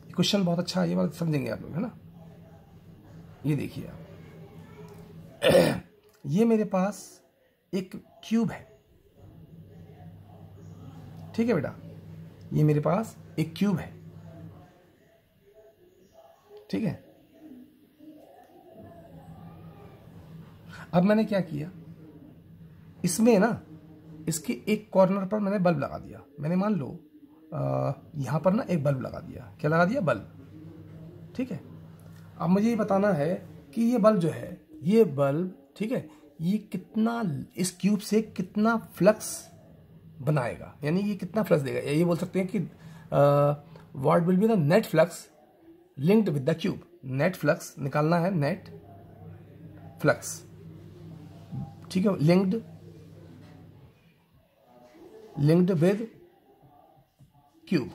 क्वेश्चन बहुत अच्छा है, ये बात समझेंगे आप लोग, है ना। ये देखिए आप, ये मेरे पास एक क्यूब है, ठीक है बेटा, ये मेरे पास एक क्यूब है, ठीक है। अब मैंने क्या किया, इसमें ना इसके एक कॉर्नर पर मैंने बल्ब लगा दिया। मैंने मान लो यहां पर ना एक बल्ब लगा दिया। क्या लगा दिया? बल्ब, ठीक है। अब मुझे ये बताना है कि ये बल्ब जो है, ये बल्ब, ठीक है, ये कितना, इस क्यूब से कितना फ्लक्स बनाएगा, यानी ये कितना फ्लक्स देगा। ये बोल सकते हैं कि what will be the net flux linked with the cube. Net flux निकालना है, नेट फ्लक्स, ठीक है, लिंक्ड विद क्यूब।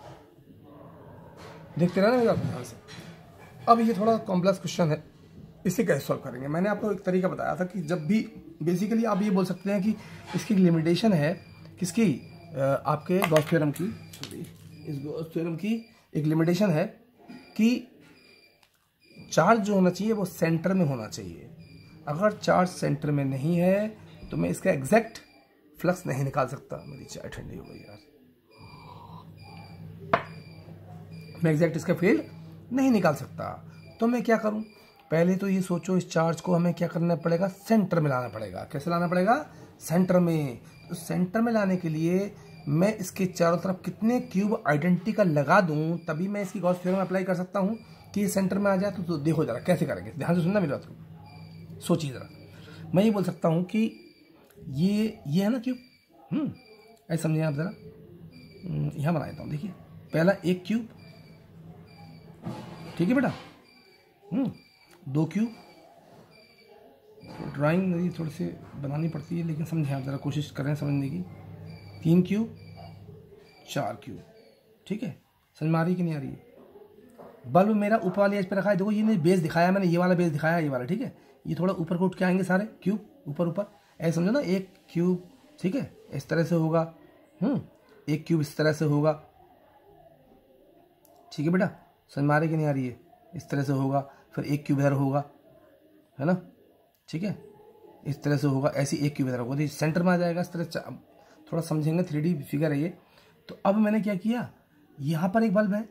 देखते रहना मेरा ध्यान से। अब ये थोड़ा कॉम्प्लेक्स क्वेश्चन है, इसे कैसे सॉल्व करेंगे। मैंने आपको एक तरीका बताया था कि जब भी बेसिकली आप ये बोल सकते हैं कि इसकी लिमिटेशन है, किसकी, आपके गॉस थ्योरम की, सॉरी, इस गॉस थ्योरम की एक लिमिटेशन है कि चार्ज जो होना चाहिए वो सेंटर में होना चाहिए। अगर चार्ज सेंटर में नहीं है तो मैं इसका एग्जैक्ट फ्लक्स नहीं निकाल सकता। मेरी चाय ठंडी हो गई यार। मैं एग्जैक्ट इसका फील्ड नहीं निकाल सकता। तो मैं क्या करूं, पहले तो ये सोचो, इस चार्ज को हमें क्या करना पड़ेगा, सेंटर में लाना पड़ेगा। कैसे लाना पड़ेगा? सेंटर में। तो सेंटर में लाने के लिए मैं इसके चारों तरफ कितने क्यूब आइडेंटिकल लगा दूं, तभी मैं इसकी गॉस थ्योरम अप्लाई कर सकता हूं कि ये सेंटर में आ जाए। तो देखो जरा कैसे करेंगे, ध्यान से सुनना मेरी बात को, सोचिए जरा। मैं ये बोल सकता हूं कि ये है ना क्यूब, ऐसे समझिए आप जरा। यहां बना देता हूं, देखिए, पहला एक क्यूब, ठीक है बेटा, दो क्यूब। तो ड्राइंग मेरी थोड़ी सी बनानी पड़ती है, लेकिन समझें आप जरा, कोशिश करें समझने की। तीन क्यूब, चार क्यूब, ठीक है। समझ में आ रही कि नहीं आ रही है? बल्ब मेरा ऊपर वाली एज पे रखा है। देखो ये बेस दिखाया मैंने, ये वाला बेस दिखाया, ये वाला, ठीक है। ये थोड़ा ऊपर को उठ के आएंगे सारे क्यूब, ऊपर ऊपर, ऐसे समझो ना, एक क्यूब, ठीक है, इस तरह से होगा, एक क्यूब इस तरह से होगा, ठीक है बेटा। समझ में आ रही कि नहीं आ रही है? इस तरह से होगा, फिर एक क्यूब इधर होगा, है ना, ठीक है, इस तरह से होगा, ऐसी एक क्यूब इधर होगा, तो सेंटर में आ जाएगा इस तरह। थोड़ा समझेंगे, 3D फिगर है ये। तो अब मैंने क्या किया, यहाँ पर एक बल्ब है,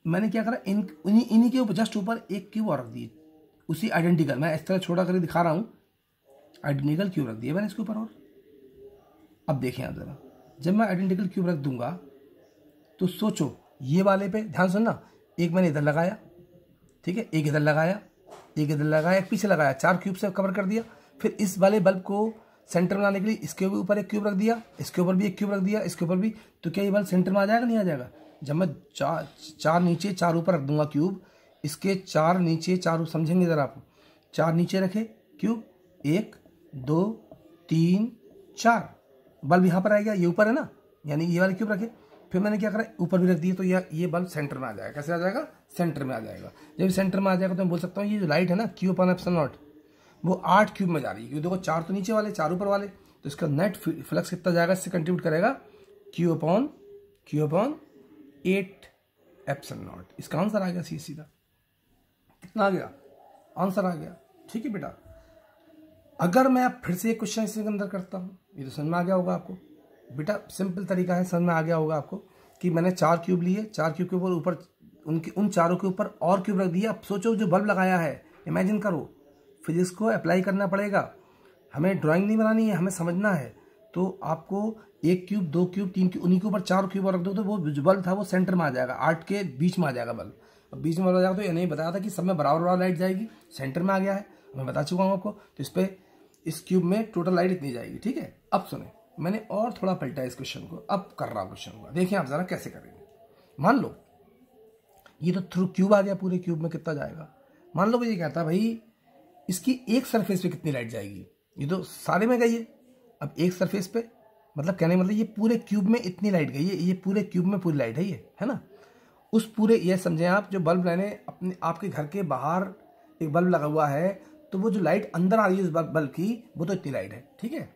मैंने क्या करा, इन्हीं के ऊपर जस्ट ऊपर एक क्यूब और रख दिए, उसी आइडेंटिकल। मैं इस तरह छोटा करके दिखा रहा हूँ, आइडेंटिकल क्यूब रख दिया मैंने इसके ऊपर। और अब देखें आप जरा, जब मैं आइडेंटिकल क्यूब रख दूंगा तो सोचो, ये वाले पे ध्यान सुनना, एक मैंने इधर लगाया, ठीक है, एक इधर लगाया, एक इधर लगाया, एक पीछे लगाया, 4 क्यूब से कवर कर दिया। फिर इस वाले बल्ब को सेंटर में लाने के लिए इसके ऊपर एक क्यूब रख दिया, इसके ऊपर भी एक क्यूब रख दिया, इसके ऊपर भी। तो क्या ये बल्ब सेंटर में आ जाएगा? नहीं आ जाएगा। जब मैं चार नीचे, 4 ऊपर रख दूंगा क्यूब, इसके 4 नीचे, 4, समझेंगे जरा आप, 4 नीचे रखे क्यूब, 1 2 3 4, बल्ब यहाँ पर आएगा, ये ऊपर है ना, यानी ये वाले क्यूब रखे। फिर मैंने क्या करा, ऊपर भी रख दिए, तो ये बल्ब सेंटर में आ जाएगा। कैसे आ जाएगा? सेंटर में आ जाएगा। जब सेंटर में आ जाएगा तो मैं बोल सकता हूँ ये जो लाइट है ना, क्यू अपॉन एप्सिलॉन नॉट, वो 8 क्यूब में जा रही है। क्योंकि देखो 4 तो नीचे वाले, 4 ऊपर वाले, तो इसका नेट फ्लक्स कितना जाएगा, इससे कंट्रीब्यूट करेगा क्यू अपॉन 8 एप्सिलॉन नॉट। इसका आंसर आ गया सीधा। कितना आ गया? आंसर आ गया, ठीक है बेटा। अगर मैं अब फिर से एक क्वेश्चन इसके अंदर करता हूँ, ये तो समझ में आ गया होगा आपको बेटा, सिंपल तरीका है, समझ में आ गया होगा आपको कि मैंने 4 क्यूब लिए, 4 क्यूब के ऊपर उन चारों के ऊपर और क्यूब रख दिया। अब सोचो जो बल्ब लगाया है, इमेजिन करो, फिजिक्स को अप्लाई करना पड़ेगा, हमें ड्राइंग नहीं बनानी है, हमें समझना है। तो आपको 1 क्यूब, 2 क्यूब, 3 क्यूब, उन्हीं के ऊपर 4 क्यूब और रख दो, तो वो जो बल्ब था वो सेंटर में आ जाएगा, 8 के बीच में आ जाएगा बल्ब। अब बीच में आ जाएगा तो ये नहीं बताया था कि सब में बराबर लाइट जाएगी, सेंटर में आ गया है, मैं बता चुका हूँ आपको। तो इस पर, इस क्यूब में टोटल लाइट इतनी जाएगी, ठीक है। अब सुने, मैंने और थोड़ा पलटा इस क्वेश्चन को, अब कर रहा हूं क्वेश्चन को, देखिए आप जरा कैसे करेंगे। मान लो ये तो थ्रू क्यूब आ गया, पूरे क्यूब में कितना जाएगा, मान लो ये कहता है भाई इसकी एक सरफेस पे कितनी लाइट जाएगी, ये तो सारे में गई है। अब एक सरफेस पे मतलब कहने मतलब ये पूरे क्यूब में इतनी लाइट गई है, ये पूरे क्यूब में पूरी लाइट है ये, है ना। उस पूरे ये समझें आप, जो बल्ब मैंने अपने आपके घर के बाहर एक बल्ब लगा हुआ है, तो वो जो लाइट अंदर आ रही है उस बल्ब की, वो तो इतनी लाइट है, ठीक है।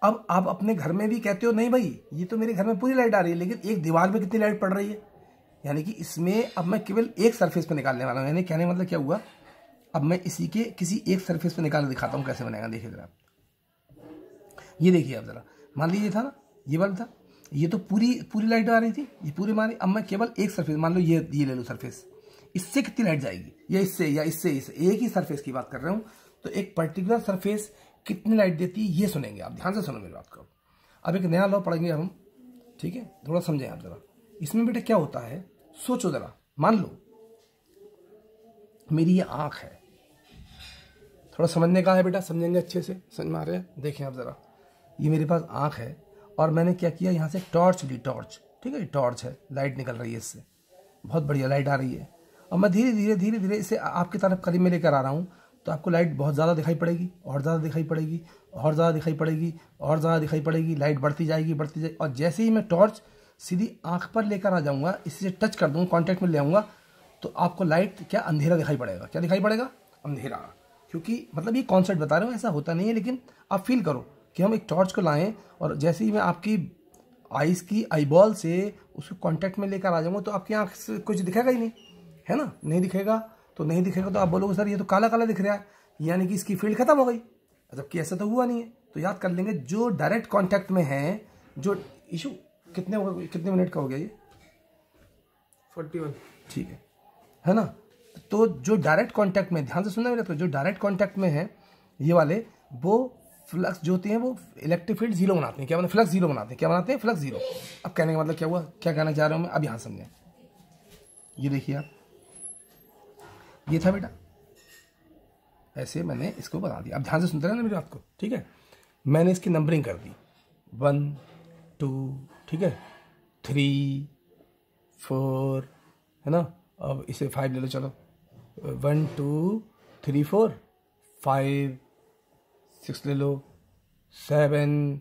अब आप अपने घर में भी कहते हो नहीं भाई ये तो मेरे घर में पूरी लाइट आ रही है, लेकिन एक दीवार में कितनी लाइट पड़ रही है, यानी कि इसमें अब मैं केवल एक सरफेस पे निकालने वाला हूँ। यानी कहने मतलब क्या हुआ, अब मैं इसी के किसी एक सरफेस पे निकाल दिखाता हूँ कैसे बनेगा। देखिए जरा, ये देखिए आप जरा, मान लीजिए था ना ये बल्ब था, ये तो पूरी लाइट आ रही थी, ये पूरी मारी। अब मैं केवल एक सरफेस, मान लो ये ले लो सरफेस, इससे कितनी लाइट जाएगी, या इससे एक ही सरफेस की बात कर रहा हूँ। तो एक पर्टिकुलर सरफेस कितनी लाइट देती है ये सुनेंगे आप, ध्यान से सुनो मेरी बात को। अब एक नया लॉ पढ़ेंगे हम, ठीक है, थोड़ा समझें आप जरा। इसमें बेटा क्या होता है, सोचो जरा, मान लो मेरी ये आंख है, थोड़ा समझने का है बेटा, समझेंगे अच्छे से, समझ में आ रहे हैं। देखें आप जरा, ये मेरे पास आंख है और मैंने क्या किया, यहाँ से टॉर्च ली, टॉर्च, ठीक है, टॉर्च है, लाइट निकल रही है इससे, बहुत बढ़िया लाइट आ रही है। और मैं धीरे धीरे इसे आपकी तरफ करीब में लेकर आ रहा हूँ, तो आपको लाइट बहुत ज़्यादा दिखाई पड़ेगी, और ज़्यादा दिखाई पड़ेगी, और ज़्यादा दिखाई पड़ेगी, और ज़्यादा दिखाई पड़ेगी, लाइट बढ़ती जाएगी। और जैसे ही मैं टॉर्च सीधी आंख पर लेकर आ जाऊँगा, इससे टच कर दूँगा, कॉन्टैक्ट में ले आऊँगा, तो आपको लाइट क्या अंधेरा दिखाई पड़ेगा, क्या दिखाई पड़ेगा, अंधेरा। क्योंकि मतलब ये कॉन्सेप्ट बता रहे हो, ऐसा होता नहीं है, लेकिन आप फील करो कि हम एक टॉर्च को लाएं और जैसे ही मैं आपकी आइस की आईबॉल से उसको कांटेक्ट में लेकर आ जाऊंगा, तो आपकी आंख से कुछ दिखेगा ही नहीं, है ना, नहीं दिखेगा। तो नहीं दिखेगा तो आप बोलोगे सर ये तो काला काला दिख रहा है, यानी कि इसकी फील्ड खत्म हो गई, जबकि ऐसा तो हुआ नहीं है। तो याद कर लेंगे, जो डायरेक्ट कॉन्टैक्ट में है, जो इशू कितने मिनट का हो गया ये, 41, ठीक है ना। तो जो डायरेक्ट कांटेक्ट में, ध्यान से सुनना मेरे, तो जो डायरेक्ट कांटेक्ट में है ये वाले, वो फ्लक्स जो होती हैं वो इलेक्ट्रिक फील्ड जीरो बनाते हैं। क्या बनाते हैं, फ्लक्स जीरो बनाते हैं, क्या बनाते हैं, फ्लक्स जीरो। अब कहने का मतलब क्या हुआ, क्या कहना चाह रहा हूँ मैं, अब यहाँ समझें। ये देखिए आप, ये था बेटा, ऐसे मैंने इसको बना दिया। अब ध्यान से सुनते रहना मेरी बात को, ठीक है। मैंने इसकी नंबरिंग कर दी, 1 2, ठीक है, 3 4, है ना। अब इसे 5 ले लो, चलो, 1 2 3 4 5 6 ले लो, 7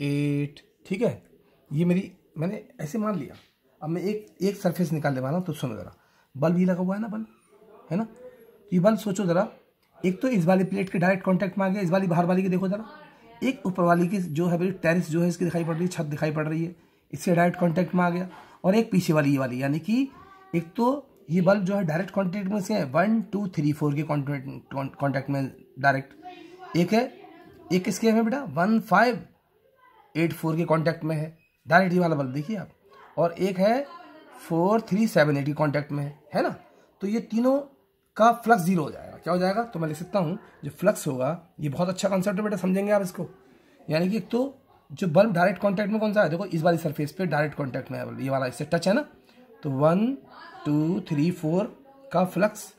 8, ठीक है। ये मैंने ऐसे मान लिया। अब मैं एक सरफेस निकालने वाला हूँ, तो सुनो जरा, बल्ब ये लगा हुआ है ना, बल्ब है ना, तो ये बल्ब सोचो जरा, एक तो इस वाली प्लेट के डायरेक्ट कांटेक्ट में आ गया, इस वाली बाहर वाली की देखो जरा, एक ऊपर वाली की जो है मेरी टेरिस जो है इसकी दिखाई पड़ रही है, छत दिखाई पड़ रही है, इससे डायरेक्ट कांटेक्ट में आ गया। और एक पीछे वाली ये वाली, यानी कि एक तो ये बल्ब जो है डायरेक्ट कांटेक्ट में से है 1 2 3 4 के कांटेक्ट में डायरेक्ट, एक किसके में बेटा 1 5 8 4 के कांटेक्ट में है डायरेक्ट, ये वाला बल्ब देखिए आप, और एक है 4 3 7 8 के कांटेक्ट में है ना। तो ये तीनों का फ्लक्स जीरो हो जाएगा। क्या हो जाएगा, तो मैं लिख सकता हूँ जो फ्लक्स होगा, ये बहुत अच्छा कॉन्सेप्ट है बेटा, समझेंगे आप इसको। यानी कि एक तो जो बल्ब डायरेक्ट कांटेक्ट में कौन सा है, देखो इस वाली सरफेस पे डायरेक्ट कांटेक्ट में है, ये वाला इससे टच है ना, तो 1 2 3 4 का फ्लक्स,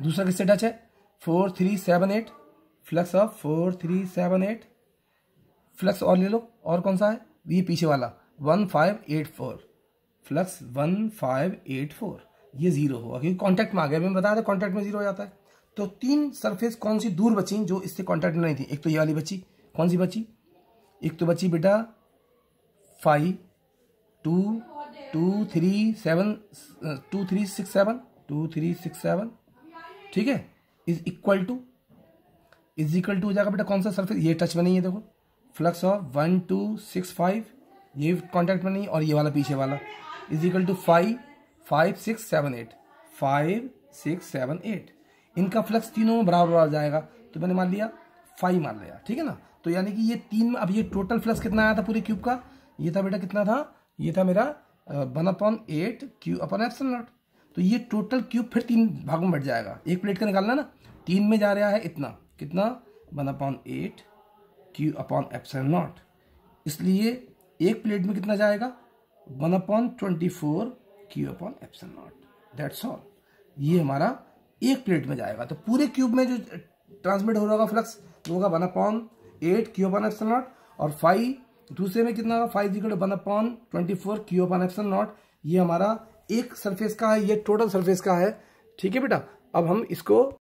दूसरा किससे टच है 4 3 7 8, फ्लक्स ऑफ 4 3 7 8, फ्लक्स और ले लो, और कौन सा है, ये पीछे वाला 1 5 8 4, फ्लक्स 1 5 8 4, ये जीरो होगा क्योंकि कांटेक्ट में आ गया। मैंने बताया था कांटेक्ट में जीरो हो जाता है। तो तीन सरफेस कौन सी दूर बची जो इससे कांटेक्ट में नहीं थी, एक तो ये वाली बची, कौन सी बची, एक तो बची बेटा 5 2 2 3 7 2 3 6 7 2 3 6 7, ठीक है, इज इक्वल टू हो जाएगा बेटा कौन सा सरफेस, ये टच में नहीं है, देखो फ्लक्स ऑफ 1 2 6 5, ये कांटेक्ट में नहीं, और ये वाला पीछे वाला इज इक्वल टू 5 5 6 7 8 5 6 7 8, इनका फ्लक्स तीनों में बराबर आ जाएगा। तो मैंने मान लिया 5 मान लिया, ठीक है ना। तो यानी कि ये तीन, अब ये टोटल फ्लक्स कितना आया था पूरे क्यूब का, ये था बेटा कितना था, ये था मेरा 1/8 Q/ε0। तो ये टोटल क्यूब फिर तीन भागों में बढ़ जाएगा, एक प्लेट का निकालना ना, 3 में जा रहा है इतना, कितना 1/8 Q/ε0, इसलिए एक प्लेट में कितना जाएगा 1/24 Q/ε0, दैट्स ऑल। ये हमारा एक प्लेट में जाएगा। तो पूरे क्यूब में जो ट्रांसमिट हो रहा होगा फ्लक्स वो होगा 1/8 Q/ε0, और 5 दूसरे में कितना होगा 5 = 1/24 Q/ε0। ये हमारा एक सरफेस का है, ये टोटल सरफेस का है, ठीक है बेटा। अब हम इसको